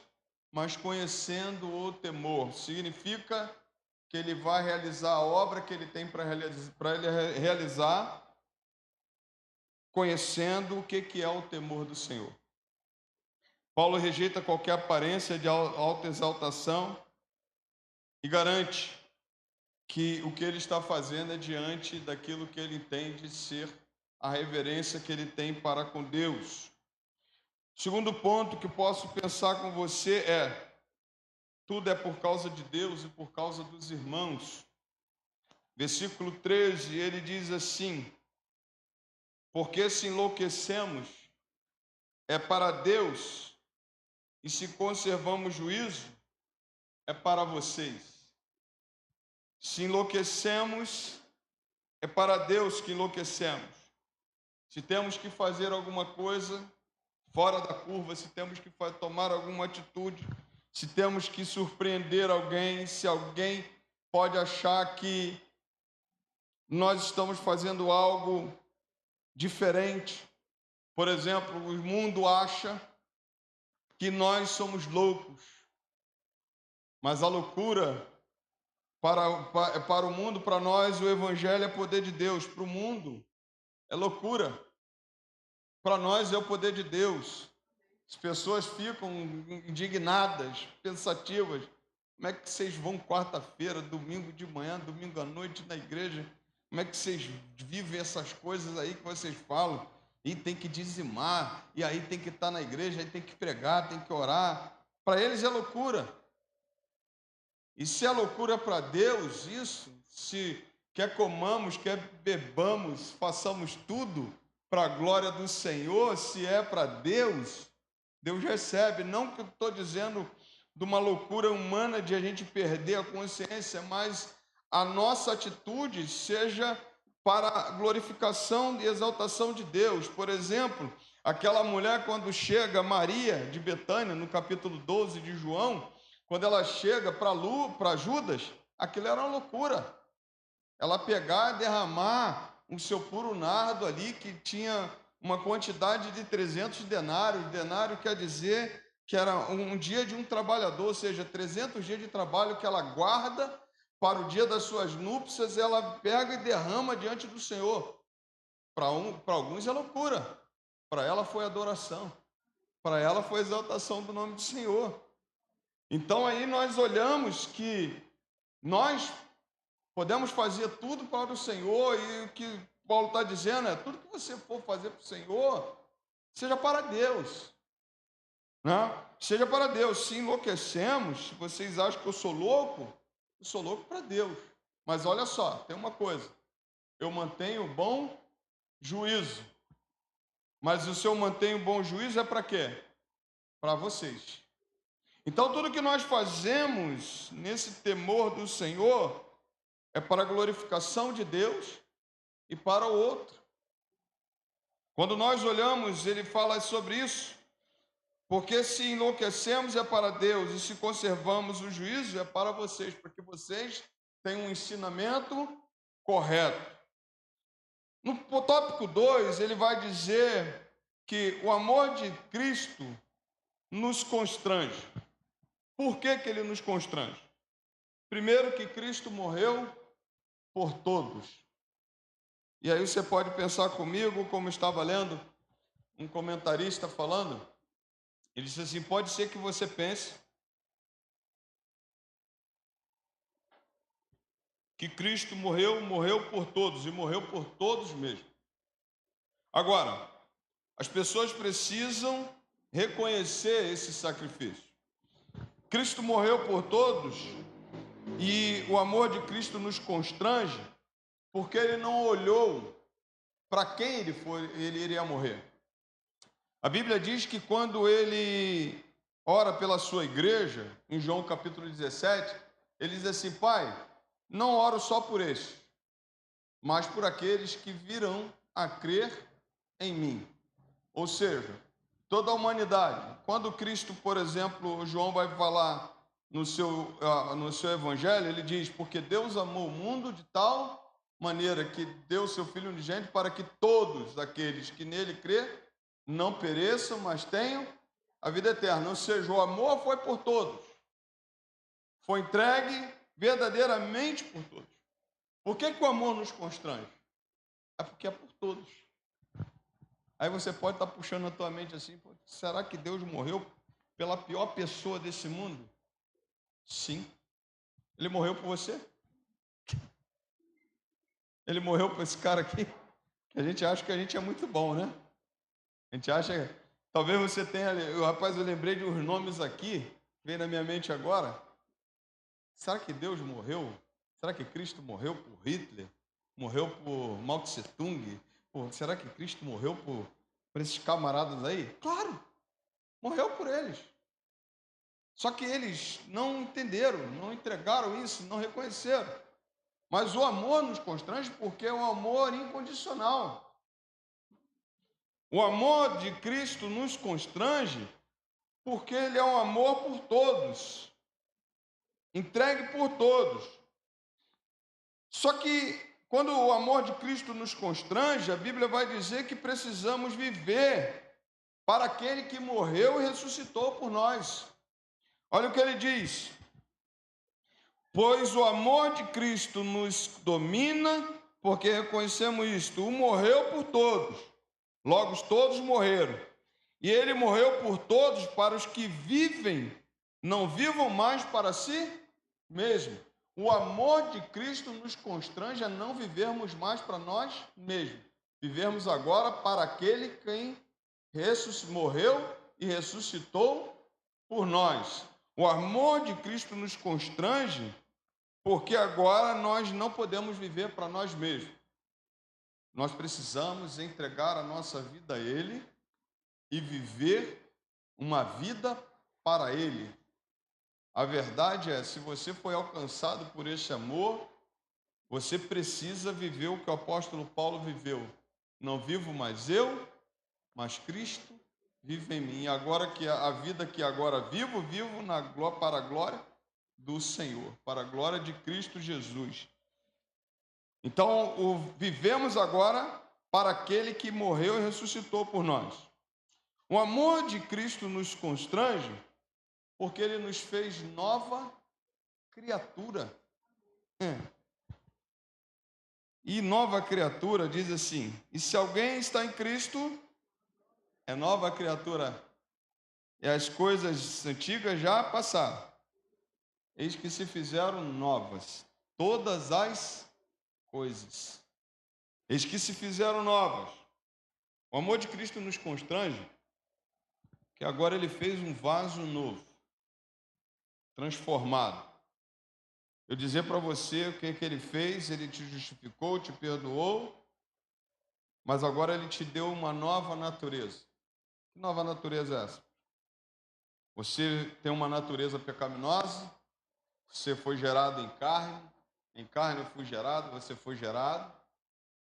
mas conhecendo o temor. Significa que Ele vai realizar a obra que Ele tem para Ele realizar, conhecendo o que é o temor do Senhor. Paulo rejeita qualquer aparência de autoexaltação e garante que o que ele está fazendo é diante daquilo que ele entende ser a reverência que ele tem para com Deus. Segundo ponto que posso pensar com você é: tudo é por causa de Deus e por causa dos irmãos. Versículo 13, ele diz assim: porque se enlouquecemos, é para Deus, e se conservamos juízo, é para vocês. Se enlouquecemos, é para Deus que enlouquecemos. Se temos que fazer alguma coisa fora da curva, se temos que tomar alguma atitude, se temos que surpreender alguém, se alguém pode achar que nós estamos fazendo algo diferente. Por exemplo, o mundo acha que nós somos loucos, mas a loucura para o mundo, para nós, o Evangelho é poder de Deus. Para o mundo, é loucura. Para nós, é o poder de Deus. As pessoas ficam indignadas, pensativas. Como é que vocês vão quarta-feira, domingo de manhã, domingo à noite na igreja? Como é que vocês vivem essas coisas aí que vocês falam? E tem que dizimar, e aí tem que estar na igreja, aí tem que pregar, tem que orar. Para eles é loucura. E se é loucura para Deus, isso, se quer comamos, quer bebamos, façamos tudo para a glória do Senhor, se é para Deus, Deus recebe. Não que eu estou dizendo de uma loucura humana de a gente perder a consciência, mas a nossa atitude seja para a glorificação e exaltação de Deus. Por exemplo, aquela mulher quando chega, Maria de Betânia, no capítulo 12 de João, quando ela chega para Judas, aquilo era uma loucura. Ela pegar e derramar o seu puro nardo ali, que tinha uma quantidade de 300 denários. Denário quer dizer que era um dia de um trabalhador, ou seja, 300 dias de trabalho que ela guarda para o dia das suas núpcias, ela pega e derrama diante do Senhor. Para alguns é loucura, para ela foi adoração, para ela foi exaltação do nome do Senhor. Então aí nós olhamos que nós podemos fazer tudo para o Senhor, e o que Paulo está dizendo é: tudo que você for fazer para o Senhor, seja para Deus, né? Seja para Deus. Se enlouquecemos, se vocês acham que eu sou louco para Deus. Mas olha só, tem uma coisa: eu mantenho o bom juízo. Mas o se eu mantenho o bom juízo é para quê? Para vocês. Então, tudo que nós fazemos nesse temor do Senhor é para a glorificação de Deus e para o outro. Quando nós olhamos, ele fala sobre isso, porque se enlouquecemos é para Deus e se conservamos o juízo é para vocês, porque vocês têm um ensinamento correto. No tópico 2, ele vai dizer que o amor de Cristo nos constrange. Por que ele nos constrange? Primeiro, que Cristo morreu por todos. E aí você pode pensar comigo, como estava lendo um comentarista falando, ele disse assim: pode ser que você pense que Cristo morreu por todos, e morreu por todos mesmo. Agora, as pessoas precisam reconhecer esse sacrifício. Cristo morreu por todos, e o amor de Cristo nos constrange, porque ele não olhou para quem ele iria morrer. A Bíblia diz que quando ele ora pela sua igreja, em João capítulo 17, ele diz assim: Pai, não oro só por estes, mas por aqueles que virão a crer em mim. Ou seja, toda a humanidade. Quando Cristo, por exemplo, João vai falar no seu evangelho, ele diz: porque Deus amou o mundo de tal maneira que deu seu Filho unigênito para que todos aqueles que nele crê não pereçam, mas tenham a vida eterna. Ou seja, o amor foi por todos. Foi entregue verdadeiramente por todos. Por que o amor nos constrange? É porque é por todos. Aí você pode estar puxando a tua mente assim: será que Deus morreu pela pior pessoa desse mundo? Sim. Ele morreu por você? Ele morreu por esse cara aqui? Que a gente acha que a gente é muito bom, né? A gente acha... Talvez você tenha... Rapaz, eu lembrei de uns nomes aqui, veio na minha mente agora. Será que Deus morreu? Será que Cristo morreu por Hitler? Morreu por Mao Tse Tung? Será que Cristo morreu por esses camaradas aí? Claro! Morreu por eles. Só que eles não entenderam, não entregaram isso, não reconheceram. Mas o amor nos constrange porque é um amor incondicional. O amor de Cristo nos constrange porque ele é um amor por todos, entregue por todos. Só que quando o amor de Cristo nos constrange, a Bíblia vai dizer que precisamos viver para aquele que morreu e ressuscitou por nós. Olha o que ele diz: pois o amor de Cristo nos domina, porque reconhecemos isto, o morreu por todos, logo todos morreram. E ele morreu por todos para os que vivem, não vivam mais para si mesmo. O amor de Cristo nos constrange a não vivermos mais para nós mesmos. Vivermos agora para aquele quem morreu e ressuscitou por nós. O amor de Cristo nos constrange porque agora nós não podemos viver para nós mesmos. Nós precisamos entregar a nossa vida a Ele e viver uma vida para Ele. A verdade é, se você foi alcançado por esse amor, você precisa viver o que o apóstolo Paulo viveu. Não vivo mais eu, mas Cristo vive em mim. E agora que a vida que agora vivo para a glória do Senhor, para a glória de Cristo Jesus. Então, vivemos agora para aquele que morreu e ressuscitou por nós. O amor de Cristo nos constrange porque ele nos fez nova criatura. E nova criatura diz assim: e se alguém está em Cristo, é nova criatura. E as coisas antigas já passaram, eis que se fizeram novas. Todas as coisas, eis que se fizeram novas. O amor de Cristo nos constrange, que agora ele fez um vaso novo, transformado. Eu dizer para você o que ele fez: ele te justificou, te perdoou, mas agora ele te deu uma nova natureza. Que nova natureza é essa? Você tem uma natureza pecaminosa, você foi gerado em carne eu fui gerado, você foi gerado,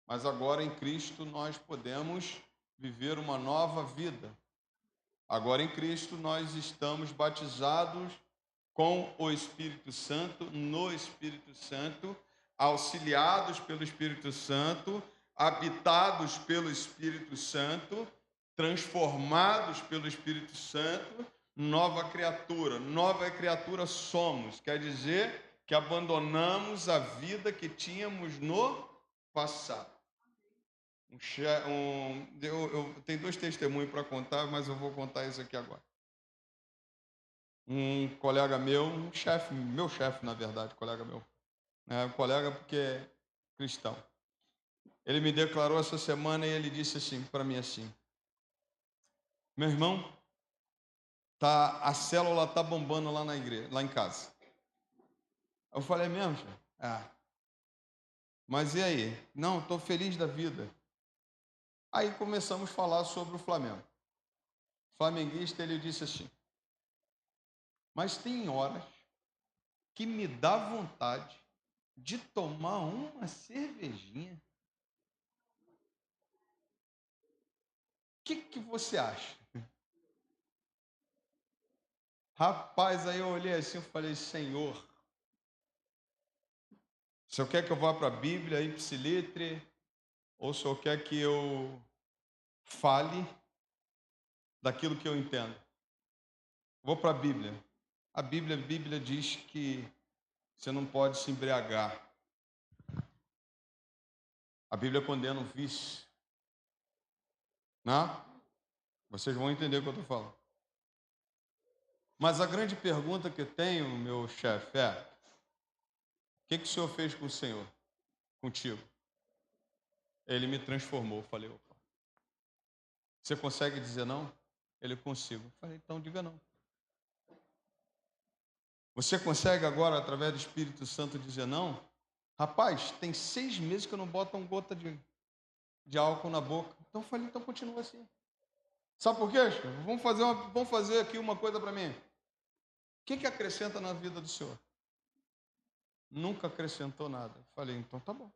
mas agora em Cristo nós podemos viver uma nova vida. Agora em Cristo nós estamos batizados com o Espírito Santo, no Espírito Santo, auxiliados pelo Espírito Santo, habitados pelo Espírito Santo, transformados pelo Espírito Santo, nova criatura somos, quer dizer que abandonamos a vida que tínhamos no passado. Eu tenho 2 testemunhos para contar, mas eu vou contar isso aqui agora. Um colega meu, meu chefe, na verdade, colega meu, colega porque é cristão. Ele me declarou essa semana e ele disse assim para mim assim: meu irmão, a célula está bombando lá na igreja, lá em casa. Eu falei: é mesmo, chefe? Mas e aí? Não, estou feliz da vida. Aí começamos a falar sobre o Flamengo. Flamenguista, ele disse assim: mas tem horas que me dá vontade de tomar uma cervejinha. O que você acha? Rapaz, aí eu olhei assim e falei: Senhor, o Senhor quer que eu vá para a Bíblia, ipsilitre, ou o Senhor quer que eu fale daquilo que eu entendo? Vou para a Bíblia. A Bíblia diz que você não pode se embriagar. A Bíblia condena o vício. Não? Vocês vão entender o que eu estou falando. Mas a grande pergunta que eu tenho, meu chefe, é: o que o Senhor fez com o Senhor? Contigo? Ele me transformou. Falei: opa. Você consegue dizer não? Ele: consigo. Falei: então diga não. Você consegue agora, através do Espírito Santo, dizer não? Rapaz, tem 6 meses que eu não boto uma gota de álcool na boca. Então eu falei: então continua assim. Sabe por quê? Vamos fazer aqui uma coisa para mim. O que acrescenta na vida do senhor? Nunca acrescentou nada. Falei, então tá bom.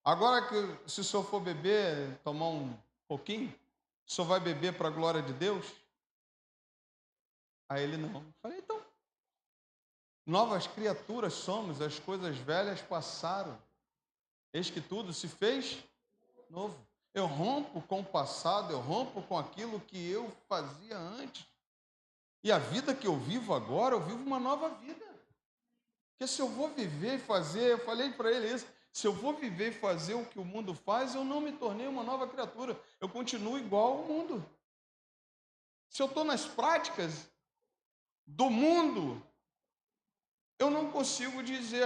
Agora que se o senhor for beber, tomar um pouquinho, o senhor vai beber para a glória de Deus? Aí ele não. Falei, então, novas criaturas somos, as coisas velhas passaram. Eis que tudo se fez novo. Eu rompo com o passado, eu rompo com aquilo que eu fazia antes. E a vida que eu vivo agora, eu vivo uma nova vida. Porque se eu vou viver e fazer, eu falei para ele isso, se eu vou viver e fazer o que o mundo faz, eu não me tornei uma nova criatura. Eu continuo igual ao mundo. Se eu estou nas práticas do mundo, eu não consigo dizer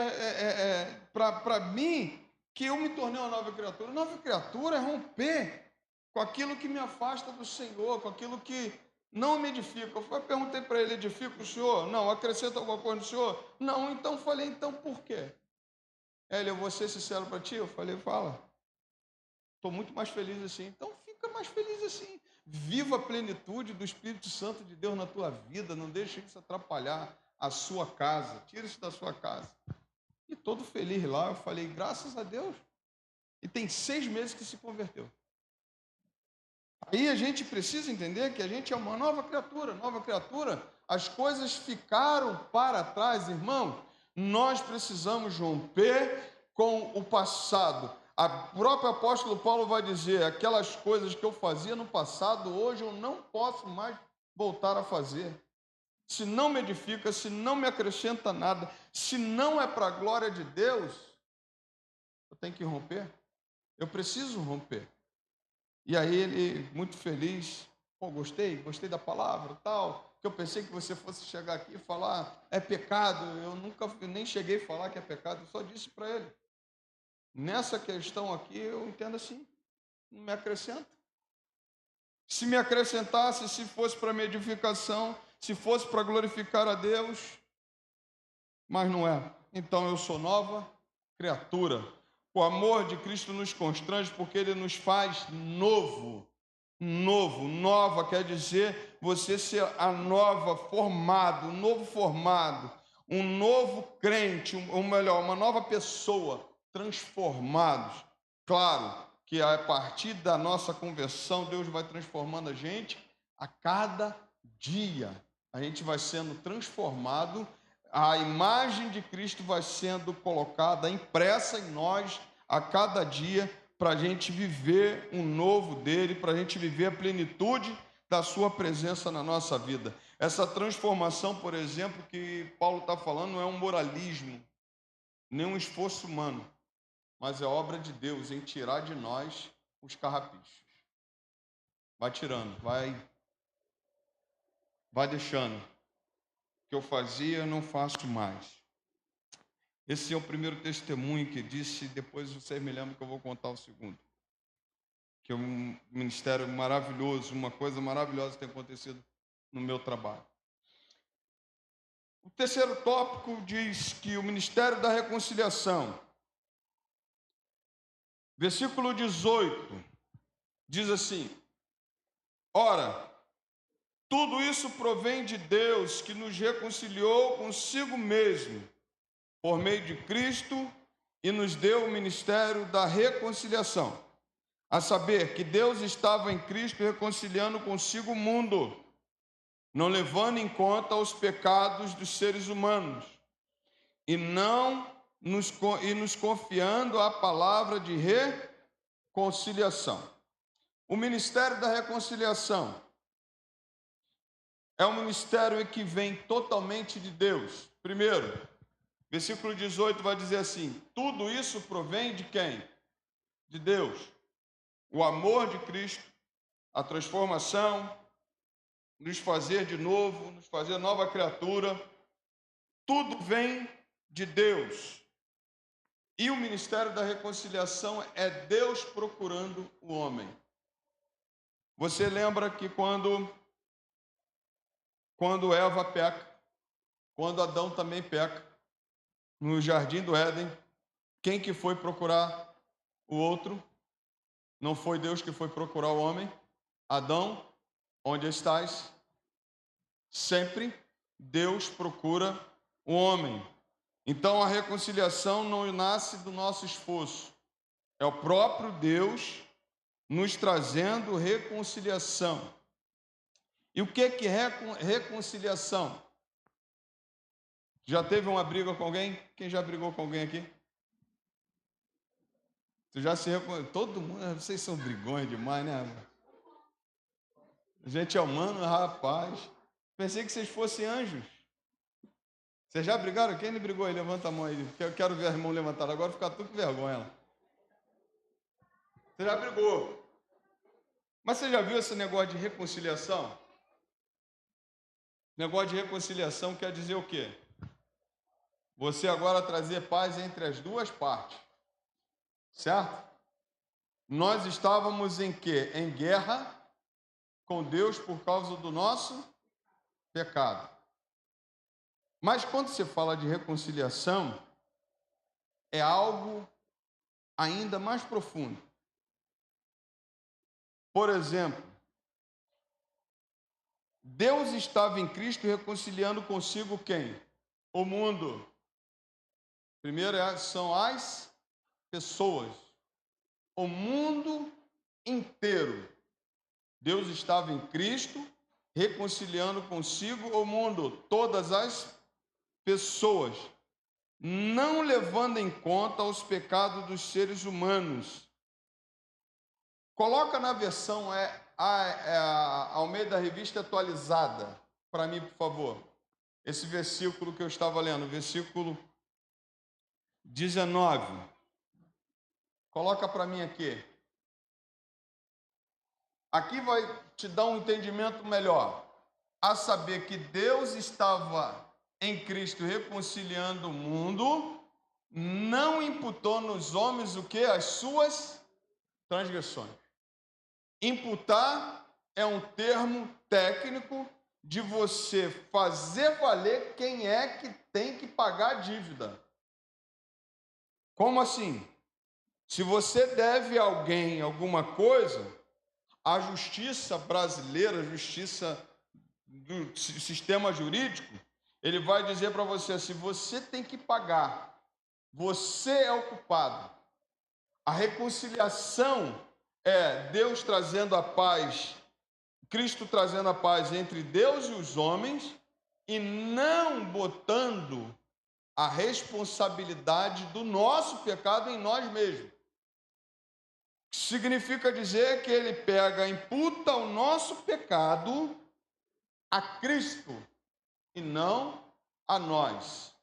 para mim que eu me tornei uma nova criatura. Nova criatura é romper com aquilo que me afasta do Senhor, com aquilo que não me edifica. Eu perguntei para ele, edifica o Senhor? Não. Acrescenta alguma coisa no Senhor? Não. Então falei, então por quê? Ele, eu vou ser sincero para ti? Eu falei, fala. Estou muito mais feliz assim. Então fica mais feliz assim. Viva a plenitude do Espírito Santo de Deus na tua vida. Não deixe isso atrapalhar a sua casa. Tira isso da sua casa. E todo feliz lá, eu falei, graças a Deus. E tem 6 meses que se converteu. Aí a gente precisa entender que a gente é uma nova criatura. Nova criatura, as coisas ficaram para trás, irmão. Nós precisamos romper com o passado. O próprio apóstolo Paulo vai dizer, aquelas coisas que eu fazia no passado, hoje eu não posso mais voltar a fazer. Se não me edifica, se não me acrescenta nada, se não é para a glória de Deus, eu tenho que romper. Eu preciso romper. E aí ele, muito feliz, pô, gostei da palavra, tal, que eu pensei que você fosse chegar aqui e falar, é pecado, eu nem cheguei a falar que é pecado, eu só disse para ele. Nessa questão aqui, eu entendo assim, não me acrescenta. Se me acrescentasse, se fosse para minha edificação, se fosse para glorificar a Deus, mas não é. Então eu sou nova criatura. O amor de Cristo nos constrange porque ele nos faz novo. Nova quer dizer você ser a nova, formado, um novo formado, um novo crente, ou melhor, uma nova pessoa, transformados. Claro que a partir da nossa conversão, Deus vai transformando a gente a cada dia. A gente vai sendo transformado, a imagem de Cristo vai sendo colocada, impressa em nós a cada dia, para a gente viver um novo dele, para a gente viver a plenitude da sua presença na nossa vida. Essa transformação, por exemplo, que Paulo está falando, não é um moralismo, nem um esforço humano, mas é obra de Deus em tirar de nós os carrapichos. Vai tirando, vai deixando. O que eu fazia, eu não faço mais. Esse é o primeiro testemunho que disse, depois vocês me lembram que eu vou contar o segundo. Que é um ministério maravilhoso, uma coisa maravilhosa tem acontecido no meu trabalho. O terceiro tópico diz que o Ministério da Reconciliação, versículo 18, diz assim, ora, tudo isso provém de Deus que nos reconciliou consigo mesmo, por meio de Cristo, e nos deu o ministério da reconciliação. A saber, que Deus estava em Cristo reconciliando consigo o mundo, não levando em conta os pecados dos seres humanos, e nos confiando a palavra de reconciliação. O ministério da reconciliação é um ministério que vem totalmente de Deus. Primeiro, versículo 18 vai dizer assim, tudo isso provém de quem? De Deus. O amor de Cristo, a transformação, nos fazer de novo, nos fazer nova criatura, tudo vem de Deus. E o ministério da reconciliação é Deus procurando o homem. Você lembra que quando Eva peca, quando Adão também peca, no jardim do Éden, quem que foi procurar o outro? Não foi Deus que foi procurar o homem? Adão, onde estás? Sempre Deus procura o homem. Então a reconciliação não nasce do nosso esforço. É o próprio Deus nos trazendo reconciliação. E o que é reconciliação? Já teve uma briga com alguém? Quem já brigou com alguém aqui? Tu já se todo mundo, vocês são brigões demais, né? A gente é humano, rapaz. Pensei que vocês fossem anjos. Vocês já brigaram? Quem não brigou aí? Levanta a mão aí. Eu quero ver a irmã levantada. Agora ficar tudo com vergonha. Você já brigou. Mas você já viu esse negócio de reconciliação? Negócio de reconciliação quer dizer o quê? Você agora trazer paz entre as duas partes. Certo? Nós estávamos em quê? Em guerra com Deus por causa do nosso pecado. Mas quando se fala de reconciliação, é algo ainda mais profundo. Por exemplo, Deus estava em Cristo reconciliando consigo quem? O mundo. Primeiro são as pessoas. O mundo inteiro. Deus estava em Cristo reconciliando consigo o mundo, todas as pessoas, não levando em conta os pecados dos seres humanos. Coloca na versão Almeida Revista Atualizada, para mim, por favor. Esse versículo que eu estava lendo, versículo 19. Coloca para mim aqui. Aqui vai te dar um entendimento melhor. A saber que Deus estava em Cristo reconciliando o mundo, não imputou nos homens o que? As suas transgressões. Imputar é um termo técnico de você fazer valer quem é que tem que pagar a dívida. Como assim? Se você deve a alguém alguma coisa, a justiça brasileira, a justiça do sistema jurídico, ele vai dizer para você assim: você tem que pagar, você é o culpado. A reconciliação é Deus trazendo a paz, Cristo trazendo a paz entre Deus e os homens e não botando a responsabilidade do nosso pecado em nós mesmos. Significa dizer que ele imputa o nosso pecado a Cristo e não a nós.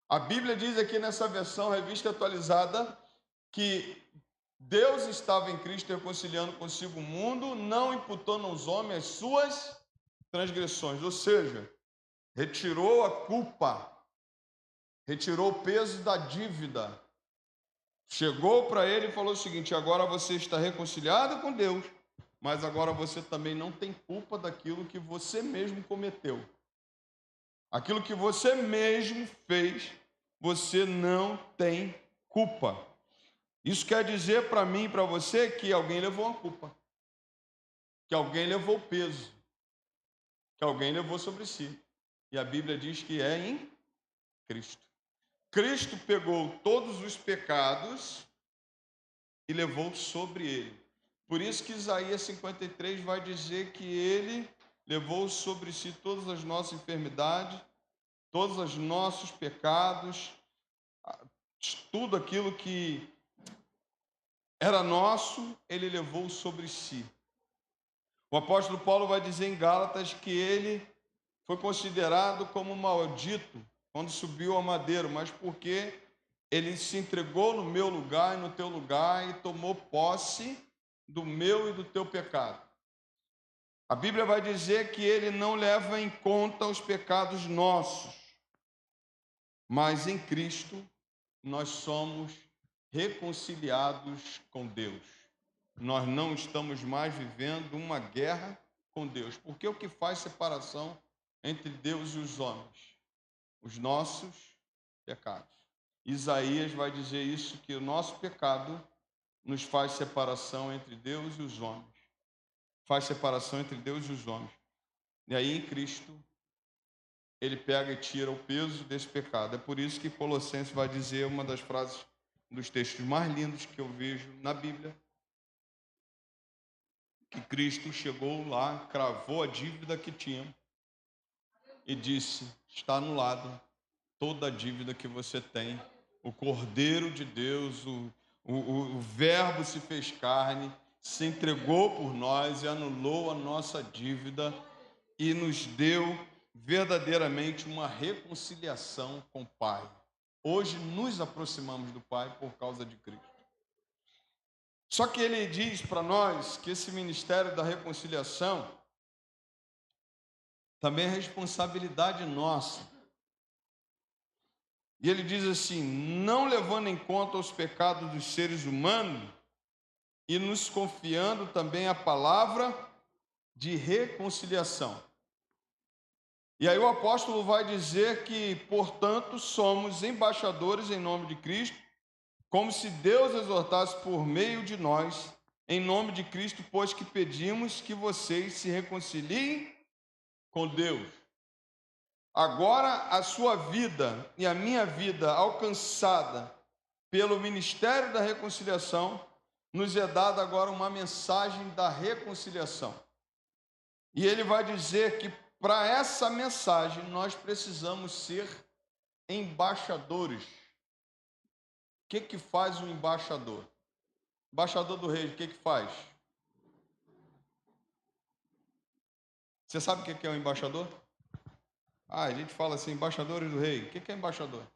A Bíblia diz aqui nessa versão Revista Atualizada que Deus estava em Cristo reconciliando consigo o mundo, não imputando aos homens as suas transgressões, ou seja, retirou a culpa, retirou o peso da dívida. Chegou para ele e falou o seguinte: agora você está reconciliado com Deus, mas agora você também não tem culpa daquilo que você mesmo cometeu. Aquilo que você mesmo fez, você não tem culpa. Isso quer dizer para mim e para você que alguém levou a culpa, que alguém levou o peso, que alguém levou sobre si. E a Bíblia diz que é em Cristo. Cristo pegou todos os pecados e levou sobre ele. Por isso que Isaías 53 vai dizer que ele levou sobre si todas as nossas enfermidades, todos os nossos pecados, tudo aquilo que era nosso, ele levou sobre si. O apóstolo Paulo vai dizer em Gálatas que ele foi considerado como maldito quando subiu ao madeiro, mas porque ele se entregou no meu lugar e no teu lugar e tomou posse do meu e do teu pecado. A Bíblia vai dizer que ele não leva em conta os pecados nossos, mas em Cristo nós somos reconciliados com Deus. Nós não estamos mais vivendo uma guerra com Deus, porque o que faz separação entre Deus e os homens? Os nossos pecados. Isaías vai dizer isso, que o nosso pecado nos faz separação entre Deus e os homens. Faz separação entre Deus e os homens. E aí em Cristo ele pega e tira o peso desse pecado. É por isso que Colossenses vai dizer uma das frases, dos textos mais lindos que eu vejo na Bíblia, que Cristo chegou lá, cravou a dívida que tinha e disse: está anulado toda a dívida que você tem. O Cordeiro de Deus, o Verbo se fez carne, se entregou por nós e anulou a nossa dívida e nos deu verdadeiramente uma reconciliação com o Pai. Hoje nos aproximamos do Pai por causa de Cristo. Só que ele diz para nós que esse ministério da reconciliação também é responsabilidade nossa. E ele diz assim: não levando em conta os pecados dos seres humanos e nos confiando também a palavra de reconciliação. E aí o apóstolo vai dizer que, portanto, somos embaixadores em nome de Cristo, como se Deus exortasse por meio de nós, em nome de Cristo, pois que pedimos que vocês se reconciliem com Deus. Agora a sua vida e a minha vida alcançada pelo ministério da reconciliação, nos é dada agora uma mensagem da reconciliação. E ele vai dizer que para essa mensagem nós precisamos ser embaixadores. O que faz um embaixador? Embaixador do rei, o que faz? Você sabe o que é um embaixador? A gente fala assim, embaixadores do rei. O que é embaixador?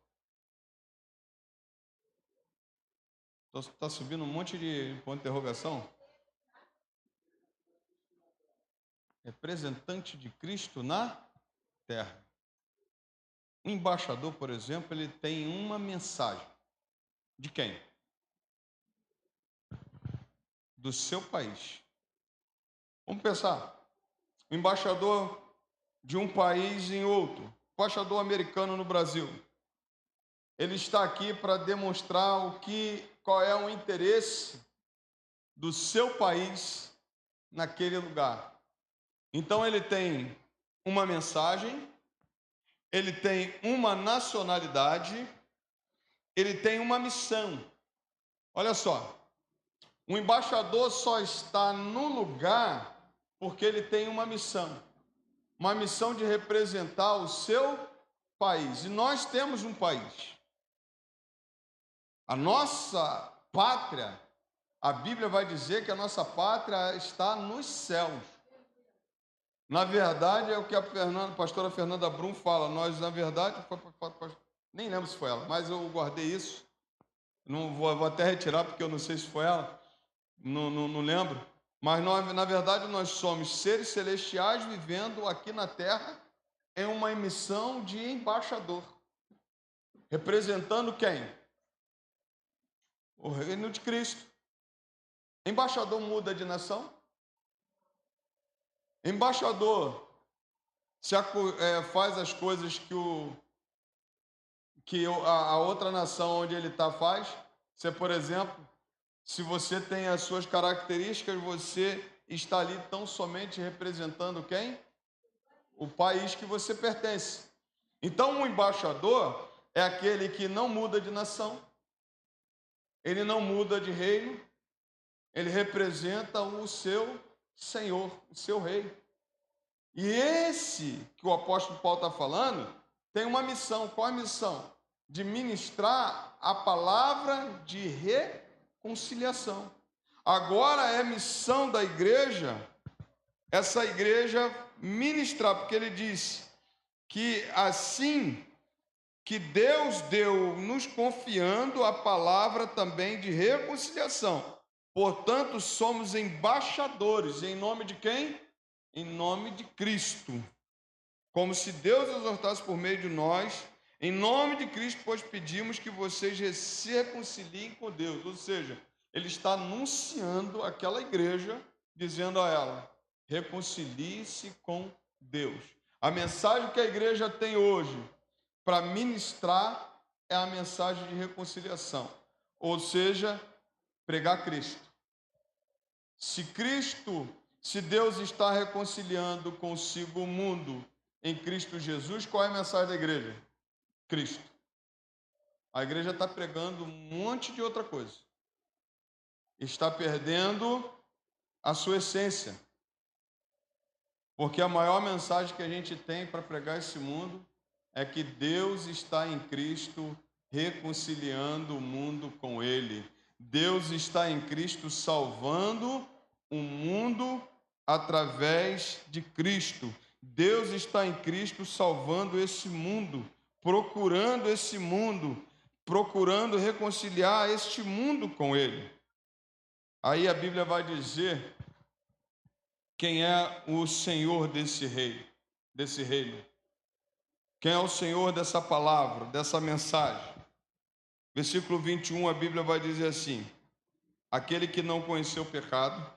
Está subindo um monte de ponto de interrogação. Representante de Cristo na terra. Um embaixador, por exemplo, ele tem uma mensagem. De quem? Do seu país. Vamos pensar. O embaixador de um país em outro. Embaixador americano no Brasil. Ele está aqui para demonstrar qual é o interesse do seu país naquele lugar. Então ele tem uma mensagem, ele tem uma nacionalidade, ele tem uma missão. Olha só, o embaixador só está no lugar porque ele tem uma missão de representar o seu país. E nós temos um país. A nossa pátria, a Bíblia vai dizer que a nossa pátria está nos céus. Na verdade, é o que a pastora Fernanda Brum fala. Nós, na verdade, nem lembro se foi ela, mas eu guardei isso. Não vou até retirar, porque eu não sei se foi ela. Não lembro. Mas, na verdade, nós somos seres celestiais vivendo aqui na terra em uma missão de embaixador. Representando quem? O reino de Cristo. Embaixador muda de nação? Embaixador faz as coisas que a outra nação onde ele está faz. Você, por exemplo, se você tem as suas características, você está ali tão somente representando quem? O país que você pertence. Então, um embaixador é aquele que não muda de nação, ele não muda de reino, ele representa o seu Senhor, o seu rei. E esse que o apóstolo Paulo está falando tem uma missão. Qual é a missão? De ministrar a palavra de reconciliação. Agora é missão da igreja, essa igreja ministrar, porque ele diz que assim que Deus deu, nos confiando a palavra também de reconciliação. Portanto, somos embaixadores. Em nome de quem? Em nome de Cristo. Como se Deus exortasse por meio de nós. Em nome de Cristo, pois pedimos que vocês se reconciliem com Deus. Ou seja, ele está anunciando aquela igreja, dizendo a ela: reconcilie-se com Deus. A mensagem que a igreja tem hoje para ministrar é a mensagem de reconciliação. Ou seja, pregar Cristo. Se Deus está reconciliando consigo o mundo, em Cristo Jesus, qual é a mensagem da igreja? Cristo. A igreja está pregando um monte de outra coisa. Está perdendo a sua essência. Porque a maior mensagem que a gente tem para pregar esse mundo é que Deus está em Cristo reconciliando o mundo com Ele. Deus está em Cristo salvando o mundo através de Cristo. Deus está em Cristo salvando esse mundo, procurando esse mundo, procurando reconciliar este mundo com Ele. Aí a Bíblia vai dizer quem é o Senhor desse reino. Quem é o Senhor dessa palavra, dessa mensagem? Versículo 21, a Bíblia vai dizer assim: aquele que não conheceu o pecado,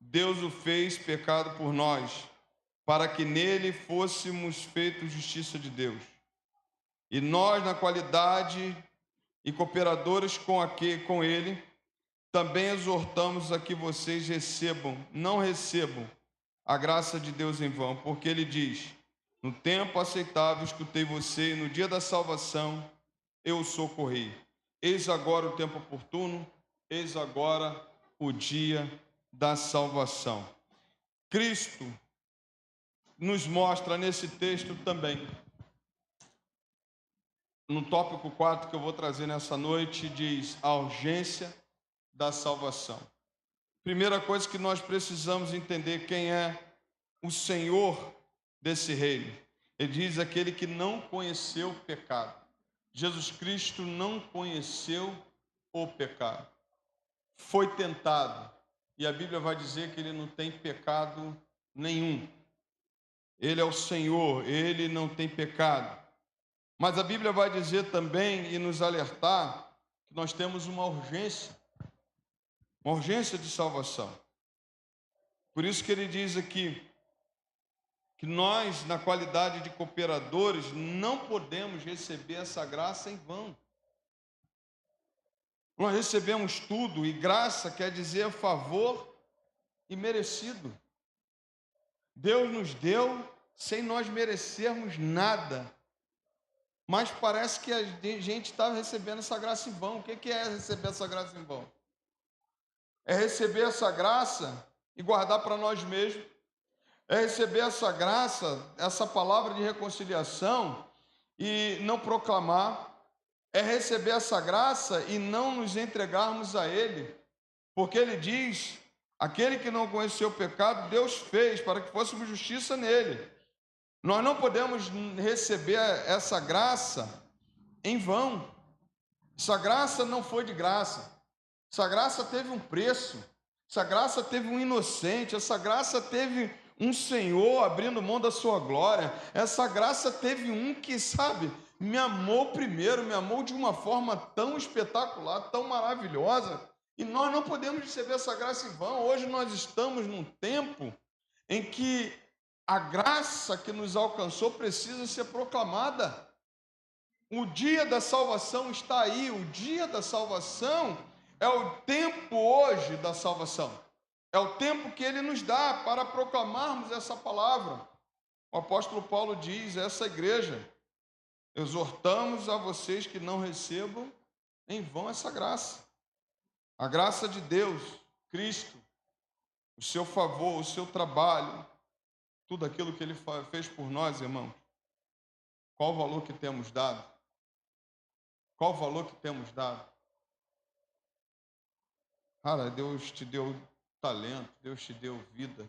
Deus o fez pecado por nós, para que nele fôssemos feitos justiça de Deus. E nós, na qualidade e cooperadores com ele, também exortamos a que vocês não recebam a graça de Deus em vão, porque ele diz: no tempo aceitável escutei você, e no dia da salvação eu socorri. Eis agora o tempo oportuno, eis agora o dia da salvação. Cristo nos mostra nesse texto também, no tópico 4 que eu vou trazer nessa noite, diz a urgência da salvação. Primeira coisa que nós precisamos entender quem é o Senhor desse reino. Ele diz aquele que não conheceu o pecado. Jesus Cristo não conheceu o pecado. Foi tentado. E a Bíblia vai dizer que ele não tem pecado nenhum. Ele é o Senhor, ele não tem pecado. Mas a Bíblia vai dizer também e nos alertar que nós temos uma urgência de salvação. Por isso que ele diz aqui que nós, na qualidade de cooperadores, não podemos receber essa graça em vão. Nós recebemos tudo, e graça quer dizer favor e merecido. Deus nos deu sem nós merecermos nada. Mas parece que a gente está recebendo essa graça em vão. O que é receber essa graça em vão? É receber essa graça e guardar para nós mesmos. É receber essa graça, essa palavra de reconciliação e não proclamar. É receber essa graça e não nos entregarmos a Ele. Porque Ele diz, aquele que não conheceu o pecado, Deus fez para que fôssemos justiça nele. Nós não podemos receber essa graça em vão. Essa graça não foi de graça. Essa graça teve um preço. Essa graça teve um inocente. Essa graça teve um Senhor abrindo mão da sua glória. Essa graça teve um que, me amou primeiro, me amou de uma forma tão espetacular, tão maravilhosa. E nós não podemos receber essa graça em vão. Hoje nós estamos num tempo em que a graça que nos alcançou precisa ser proclamada. O dia da salvação está aí. O dia da salvação é o tempo hoje da salvação. É o tempo que Ele nos dá para proclamarmos essa palavra. O apóstolo Paulo diz a essa igreja: exortamos a vocês que não recebam em vão essa graça. A graça de Deus, Cristo, o seu favor, o seu trabalho, tudo aquilo que Ele fez por nós, irmãos. Qual o valor que temos dado? Qual o valor que temos dado? Cara, Deus te deu talento, Deus te deu vida,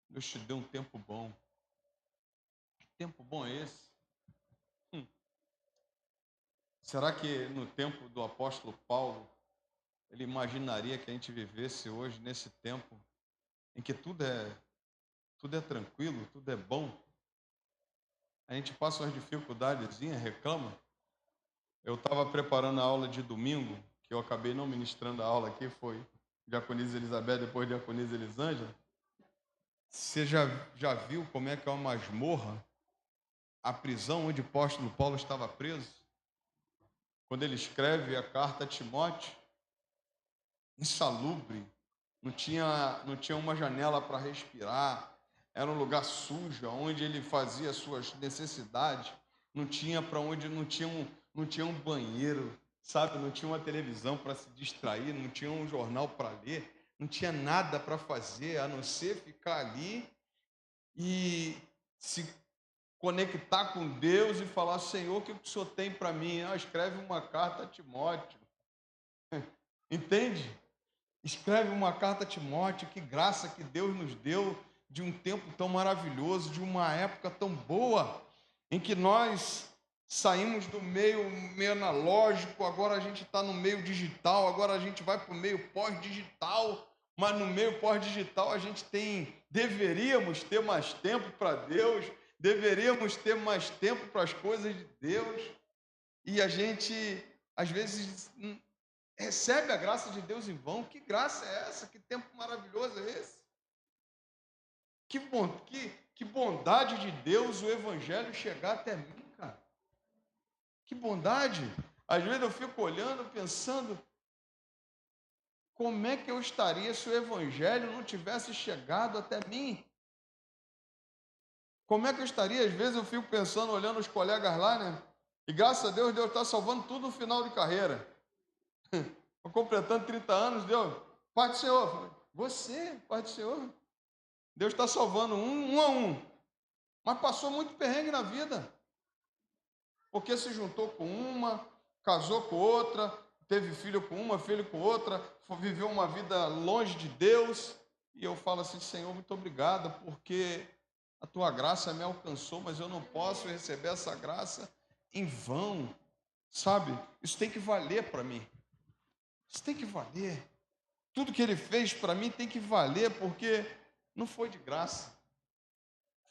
Deus te deu um tempo bom. Que tempo bom é esse? Será que no tempo do apóstolo Paulo, ele imaginaria que a gente vivesse hoje nesse tempo em que tudo é tranquilo, tudo é bom? A gente passa umas dificuldadezinhas, reclama. Eu estava preparando a aula de domingo, que eu acabei não ministrando a aula aqui, foi Diaconisa Elizabeth, depois Diaconisa Elisângela. Você já viu como é que é uma masmorra? A prisão onde o apóstolo Paulo estava preso? Quando ele escreve a carta a Timóteo, insalubre, não tinha uma janela para respirar, era um lugar sujo, onde ele fazia suas necessidades, não tinha para onde, não tinha um banheiro, sabe? Não tinha uma televisão para se distrair, não tinha um jornal para ler, não tinha nada para fazer, a não ser ficar ali e se conectar com Deus e falar: Senhor, o que o Senhor tem para mim? Ah, escreve uma carta a Timóteo. Entende? Escreve uma carta a Timóteo. Que graça que Deus nos deu de um tempo tão maravilhoso, de uma época tão boa, em que nós saímos do meio analógico, agora a gente está no meio digital, agora a gente vai para o meio pós-digital, mas no meio pós-digital a gente deveríamos ter mais tempo para Deus, deveríamos ter mais tempo para as coisas de Deus, e a gente, às vezes, recebe a graça de Deus em vão. Que graça é essa? Que tempo maravilhoso é esse? Que bondade de Deus o Evangelho chegar até mim, cara. Que bondade. Às vezes eu fico olhando, pensando, como é que eu estaria se o Evangelho não tivesse chegado até mim? Como é que eu estaria? Às vezes eu fico pensando, olhando os colegas lá, né? E graças a Deus, Deus está salvando tudo no final de carreira. Estou completando 30 anos, Deus. Pai do Senhor. Falei, você, Pai do Senhor. Deus está salvando um a um. Mas passou muito perrengue na vida. Porque se juntou com uma, casou com outra, teve filho com uma, filho com outra, viveu uma vida longe de Deus. E eu falo assim: Senhor, muito obrigado, porque a tua graça me alcançou, mas eu não posso receber essa graça em vão. Sabe? Isso tem que valer para mim. Isso tem que valer. Tudo que ele fez para mim tem que valer, porque não foi de graça.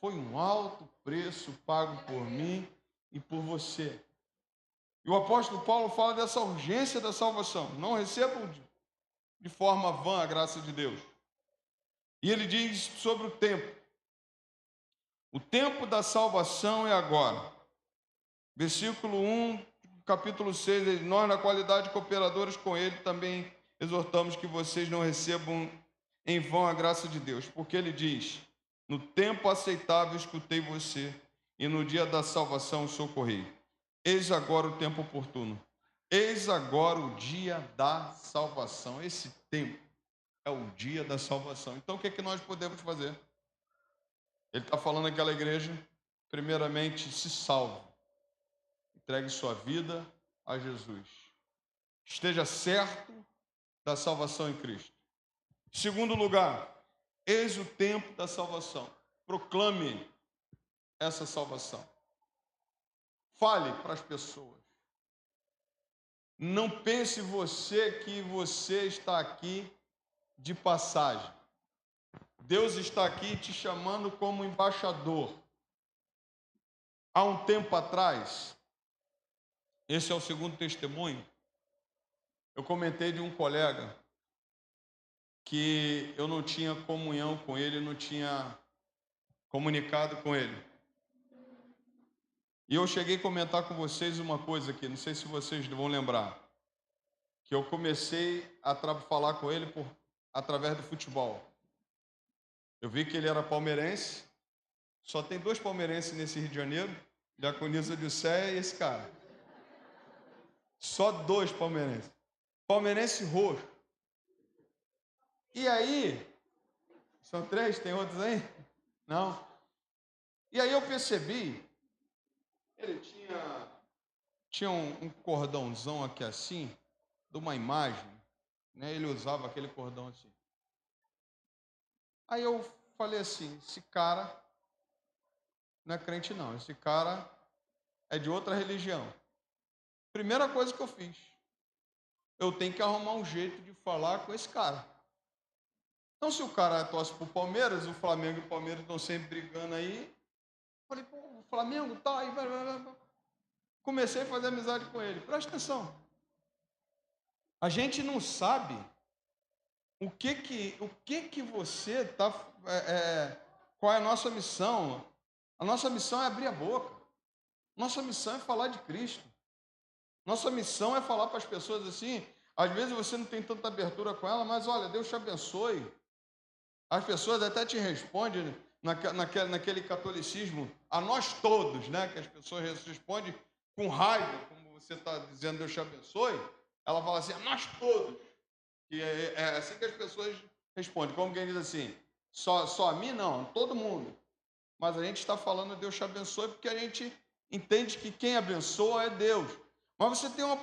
Foi um alto preço pago por mim e por você. E o apóstolo Paulo fala dessa urgência da salvação. Não recebam de forma vã a graça de Deus. E ele diz sobre o tempo. O tempo da salvação é agora. Versículo 1, capítulo 6, ele diz: nós, na qualidade de cooperadores com ele, também exortamos que vocês não recebam em vão a graça de Deus. Porque ele diz: no tempo aceitável escutei você, e no dia da salvação socorri. Eis agora o tempo oportuno. Eis agora o dia da salvação. Esse tempo é o dia da salvação. Então, o que é que nós podemos fazer? Ele está falando àquela igreja, primeiramente, se salve. Entregue sua vida a Jesus. Esteja certo da salvação em Cristo. Em segundo lugar, eis o tempo da salvação. Proclame essa salvação. Fale para as pessoas. Não pense que você está aqui de passagem. Deus está aqui te chamando como embaixador. Há um tempo atrás, esse é o segundo testemunho, eu comentei de um colega que eu não tinha comunhão com ele, não tinha comunicado com ele. E eu cheguei a comentar com vocês uma coisa aqui, não sei se vocês vão lembrar, que eu comecei a falar com ele através do futebol. Eu vi que ele era palmeirense, só tem 2 palmeirenses nesse Rio de Janeiro, Diaconisa de Sé e esse cara. Só 2 palmeirenses. Palmeirense roxo. E aí, são 3, tem outros aí? Não. E aí eu percebi, ele tinha um cordãozão aqui assim, de uma imagem, né? Ele usava aquele cordão assim. Aí eu falei assim: esse cara não é crente não, esse cara é de outra religião. Primeira coisa que eu fiz, eu tenho que arrumar um jeito de falar com esse cara. Então, se o cara torce pro Palmeiras, o Flamengo e o Palmeiras estão sempre brigando aí, falei: pô, o Flamengo tá aí, comecei a fazer amizade com ele. Presta atenção. A gente não sabe o que você está... qual é a nossa missão. A nossa missão é abrir a boca. Nossa missão é falar de Cristo. Nossa missão é falar para as pessoas assim. Às vezes você não tem tanta abertura com ela, mas olha, Deus te abençoe. As pessoas até te respondem, naquele catolicismo, a nós todos, né? Que as pessoas respondem com raiva, como você está dizendo, Deus te abençoe. Ela fala assim, a nós todos. E é assim que as pessoas respondem. Como quem diz assim, só a mim não, todo mundo. Mas a gente está falando Deus te abençoe porque a gente entende que quem abençoa é Deus. Mas você tem uma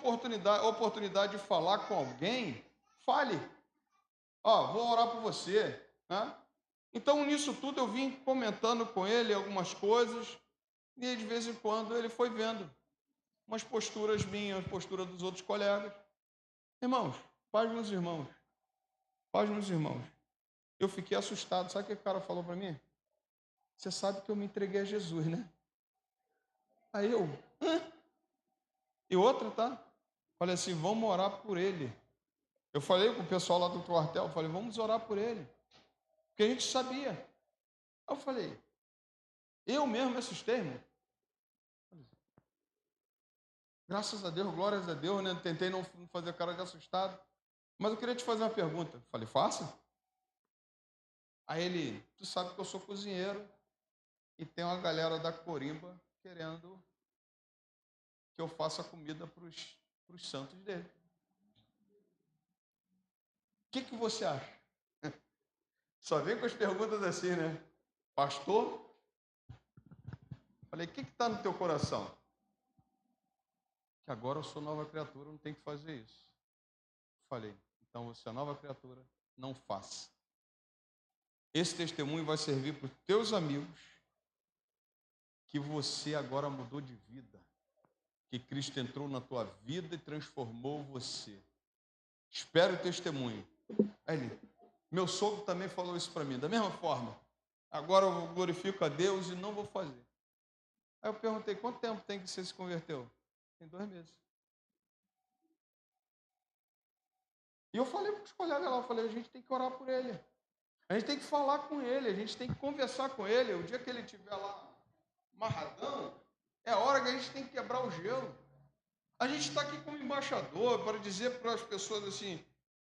oportunidade de falar com alguém, fale. Ó, vou orar por você, né? Então, nisso tudo, eu vim comentando com ele algumas coisas e, de vez em quando, ele foi vendo umas posturas minhas, posturas dos outros colegas. Irmãos, paz meus irmãos, paz meus irmãos. Eu fiquei assustado. Sabe o que o cara falou para mim? Você sabe que eu me entreguei a Jesus, né? Aí eu, hã? E outra, tá? Falei assim, vamos orar por ele. Eu falei com o pessoal lá do quartel, falei, vamos orar por ele. Porque a gente sabia. Aí eu falei, eu mesmo me assustei, irmão. Graças a Deus, glórias a Deus, né? Tentei não fazer cara de assustado. Mas eu queria te fazer uma pergunta. Falei, faça? Aí ele, tu sabe que eu sou cozinheiro e tem uma galera da Corimba querendo que eu faça comida para os santos dele. O que você acha? Só vem com as perguntas assim, né? Pastor? Falei, o que está no teu coração? Que agora eu sou nova criatura, não tem que fazer isso. Falei, então você é nova criatura, não faça. Esse testemunho vai servir para os teus amigos que você agora mudou de vida, que Cristo entrou na tua vida e transformou você. Espere o testemunho. Aí ele, meu sogro também falou isso para mim, da mesma forma. Agora eu glorifico a Deus e não vou fazer. Aí eu perguntei, quanto tempo tem que você se converteu? Tem 2 meses. E eu falei para os colegas lá, eu falei, a gente tem que orar por ele. A gente tem que falar com ele, a gente tem que conversar com ele. O dia que ele estiver lá amarradão, é a hora que a gente tem que quebrar o gelo. A gente está aqui como embaixador para dizer para as pessoas assim,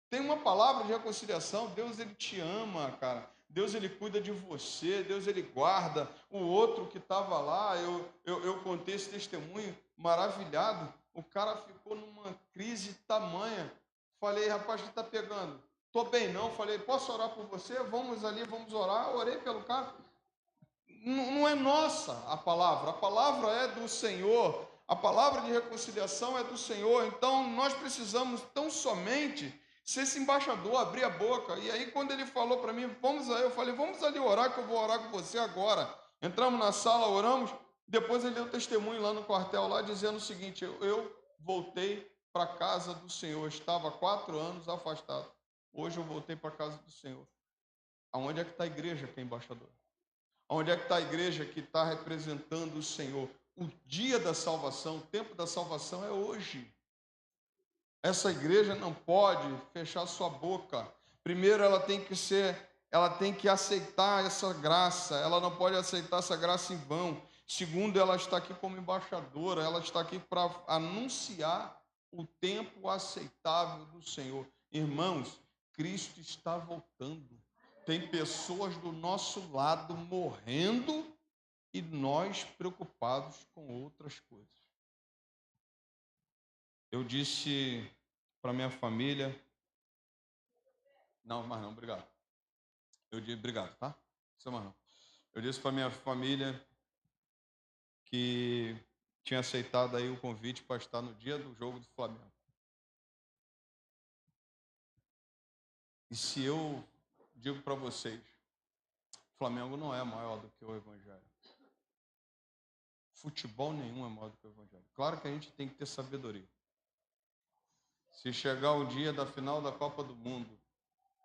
tem uma palavra de reconciliação, Deus ele te ama, cara. Deus ele cuida de você, Deus ele guarda. O outro que estava lá, eu contei esse testemunho maravilhado. O cara ficou numa crise tamanha. Falei, rapaz, o que está pegando? Estou bem não. Falei, posso orar por você? Vamos ali, vamos orar. Orei pelo cara. Não é nossa a palavra é do Senhor. A palavra de reconciliação é do Senhor. Então, nós precisamos tão somente ser esse embaixador, abrir a boca. E aí, quando ele falou para mim, vamos aí, eu falei, vamos ali orar, que eu vou orar com você agora. Entramos na sala, oramos. Depois ele deu testemunho lá no quartel, lá, dizendo o seguinte, eu voltei para a casa do Senhor. Eu estava há 4 anos afastado. Hoje eu voltei para a casa do Senhor. Aonde é que está a igreja que é embaixador? Onde é que está a igreja que está representando o Senhor? O dia da salvação, o tempo da salvação é hoje. Essa igreja não pode fechar sua boca. Primeiro, ela tem que aceitar essa graça. Ela não pode aceitar essa graça em vão. Segundo, ela está aqui como embaixadora. Ela está aqui para anunciar o tempo aceitável do Senhor. Irmãos, Cristo está voltando. Tem pessoas do nosso lado morrendo e nós preocupados com outras coisas. Eu disse para minha família... Não, mas não, obrigado. Eu disse, obrigado, tá? Isso mais não. Eu disse para minha família que tinha aceitado aí o convite para estar no dia do jogo do Flamengo. E se eu digo para vocês, o Flamengo não é maior do que o Evangelho. Futebol nenhum é maior do que o Evangelho. Claro que a gente tem que ter sabedoria. Se chegar o dia da final da Copa do Mundo,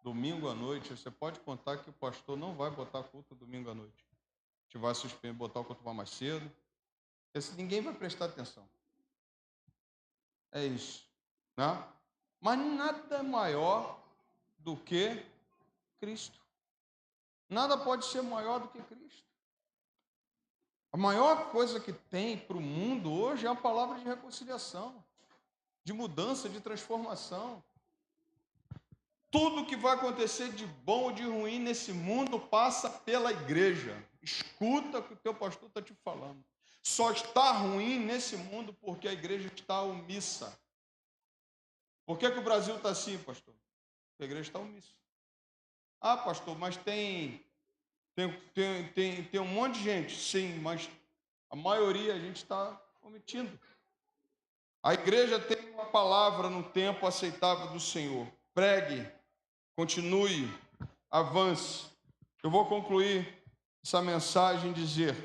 domingo à noite, você pode contar que o pastor não vai botar culto domingo à noite. A gente vai suspender, botar o culto mais cedo. Ninguém vai prestar atenção. É isso. Né? Mas nada é maior do que Cristo. Nada pode ser maior do que Cristo. A maior coisa que tem para o mundo hoje é a palavra de reconciliação, de mudança, de transformação. Tudo que vai acontecer de bom ou de ruim nesse mundo passa pela igreja. Escuta o que o teu pastor está te falando. Só está ruim nesse mundo porque a igreja está omissa. Por que o Brasil está assim, pastor? Porque a igreja está omissa. Ah, pastor, mas tem um monte de gente. Sim, mas a maioria a gente está omitindo. A igreja tem uma palavra no tempo aceitável do Senhor. Pregue, continue, avance. Eu vou concluir essa mensagem e dizer: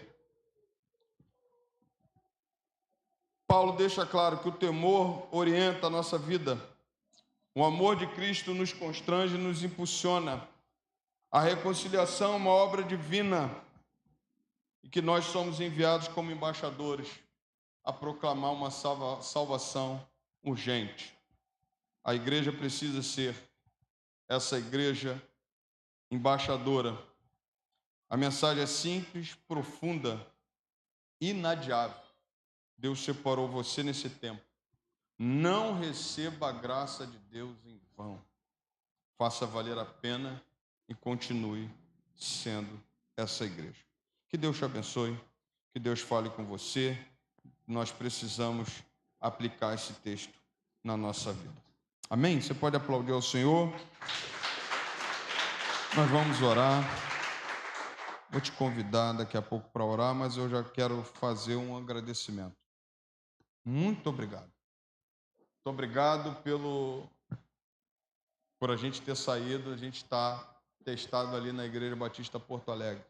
Paulo deixa claro que o temor orienta a nossa vida. O amor de Cristo nos constrange e nos impulsiona. A reconciliação é uma obra divina e que nós somos enviados como embaixadores a proclamar uma salvação urgente. A igreja precisa ser essa igreja embaixadora. A mensagem é simples, profunda, inadiável. Deus separou você nesse tempo. Não receba a graça de Deus em vão. Faça valer a pena e continue sendo essa igreja. Que Deus te abençoe, que Deus fale com você. Nós precisamos aplicar esse texto na nossa vida. Amém? Você pode aplaudir ao Senhor. Nós vamos orar. Vou te convidar daqui a pouco para orar, mas eu já quero fazer um agradecimento. Muito obrigado. Muito obrigado por a gente ter saído, a gente estar testado ali na Igreja Batista Porto Alegre.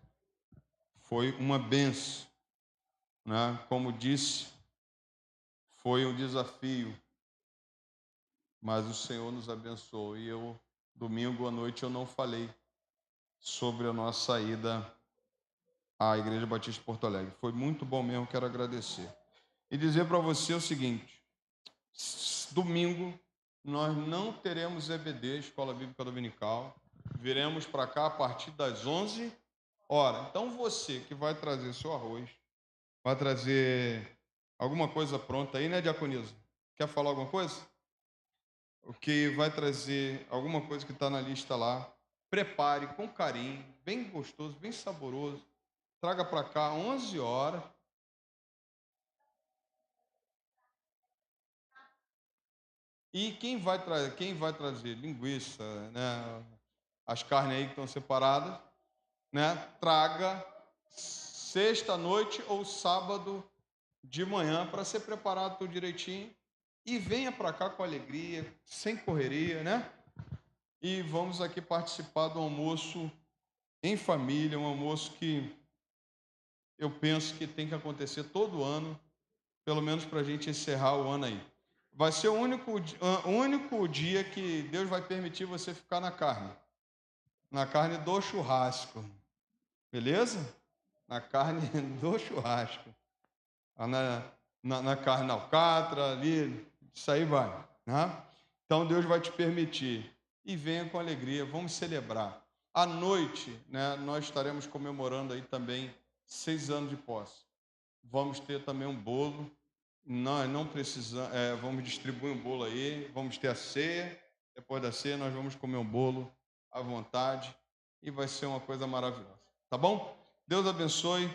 Foi uma benção, né? Como disse, foi um desafio, mas o Senhor nos abençoou. E domingo à noite, eu não falei sobre a nossa saída à Igreja Batista Porto Alegre. Foi muito bom mesmo, quero agradecer. E dizer para você o seguinte: domingo nós não teremos EBD, Escola Bíblica Dominical. Viremos para cá a partir das 11 horas. Então você que vai trazer seu arroz, vai trazer alguma coisa pronta aí, né, Diaconisa? Quer falar alguma coisa? O que vai trazer alguma coisa que está na lista lá, prepare com carinho, bem gostoso, bem saboroso. Traga para cá 11 horas. E quem vai trazer linguiça, né, as carnes aí que estão separadas, né, traga sexta-noite ou sábado de manhã para ser preparado tudo direitinho e venha para cá com alegria, sem correria, né? E vamos aqui participar do almoço em família, um almoço que eu penso que tem que acontecer todo ano, pelo menos para a gente encerrar o ano aí. Vai ser o único dia que Deus vai permitir você ficar na carne do churrasco, beleza? Na carne do churrasco, na carne alcatra, ali, isso aí vai, né? Então Deus vai te permitir, e venha com alegria, vamos celebrar. À noite, né, nós estaremos comemorando aí também 6 anos de posse. Vamos ter também um bolo. Nós não precisamos, vamos distribuir um bolo aí, vamos ter a ceia. Depois da ceia, nós vamos comer um bolo à vontade e vai ser uma coisa maravilhosa. Tá bom? Deus abençoe.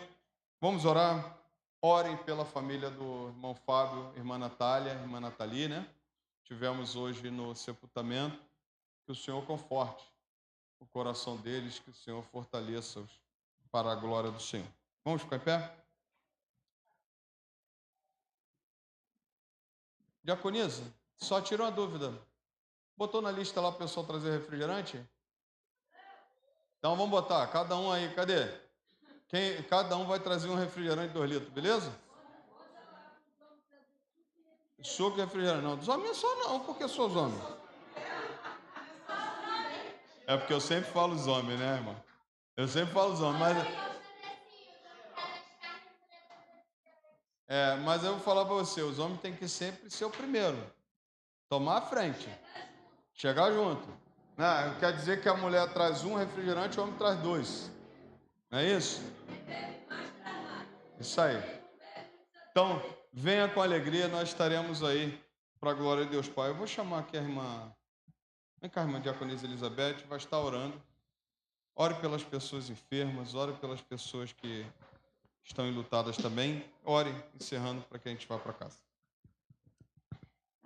Vamos orar. Orem pela família do irmão Fábio, irmã Natália, irmã Nathalie, né? Tivemos hoje no sepultamento. Que o Senhor conforte o coração deles, que o Senhor fortaleça-os para a glória do Senhor. Vamos ficar em pé? Diaconisa, só tirou uma dúvida. Botou na lista lá para o pessoal trazer refrigerante? Então vamos botar, cada um aí, cadê? Cada um vai trazer um refrigerante de 2 litros, beleza? Suco e refrigerante, não. Dos homens só não, porque sou os homens. É porque eu sempre falo os homens, né, irmão? Eu sempre falo os homens, mas eu vou falar para você, os homens têm que sempre ser o primeiro. Tomar a frente. Chegar junto. Não, quer dizer que a mulher traz um refrigerante e o homem traz 2. Não é isso? Isso aí. Então, venha com alegria, nós estaremos aí para a glória de Deus Pai. Eu vou chamar aqui a irmã Vem cá, irmã diaconisa Elizabeth, vai estar orando. Ore pelas pessoas enfermas, ore pelas pessoas que estão enlutadas também. Ore, encerrando, para que a gente vá para casa.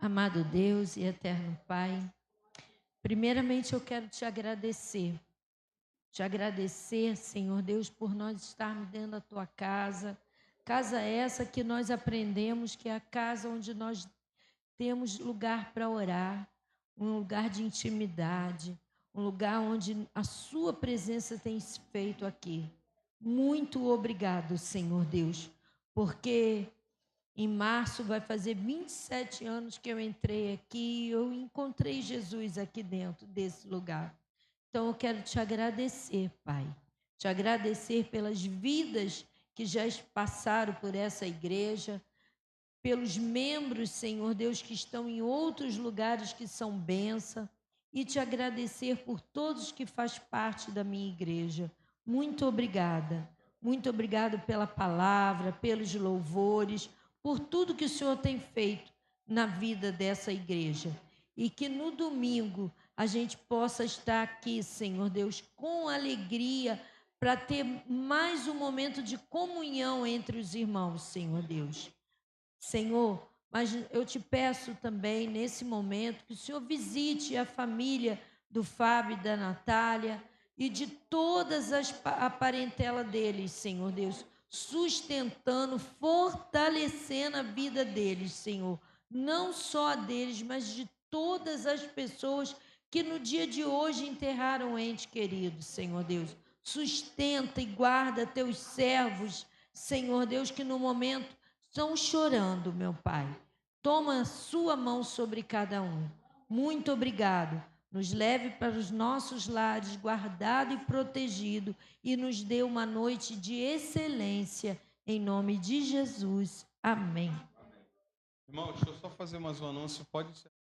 Amado Deus e eterno Pai, primeiramente eu quero te agradecer. Te agradecer, Senhor Deus, por nós estarmos dentro da tua casa. Casa essa que nós aprendemos que é a casa onde nós temos lugar para orar, um lugar de intimidade, um lugar onde a sua presença tem se feito aqui. Muito obrigado, Senhor Deus, porque em março vai fazer 27 anos que eu entrei aqui e eu encontrei Jesus aqui dentro desse lugar. Então eu quero te agradecer, Pai. Te agradecer pelas vidas que já passaram por essa igreja, pelos membros, Senhor Deus, que estão em outros lugares que são bênção, e te agradecer por todos que faz parte da minha igreja. Muito obrigada. Muito obrigada pela palavra, pelos louvores, por tudo que o Senhor tem feito na vida dessa igreja. E que no domingo a gente possa estar aqui, Senhor Deus, com alegria, para ter mais um momento de comunhão entre os irmãos, Senhor Deus. Senhor, mas eu te peço também, nesse momento, que o Senhor visite a família do Fábio e da Natália e de todas a parentela deles, Senhor Deus, sustentando, fortalecendo a vida deles, Senhor. Não só a deles, mas de todas as pessoas que no dia de hoje enterraram entes queridos, Senhor Deus. Sustenta e guarda teus servos, Senhor Deus, que no momento estão chorando, meu Pai. Toma a sua mão sobre cada um. Muito obrigado. Nos leve para os nossos lares, guardado e protegido, e nos dê uma noite de excelência, em nome de Jesus. Amém. Irmão, deixa eu só fazer mais um anúncio. Pode ser.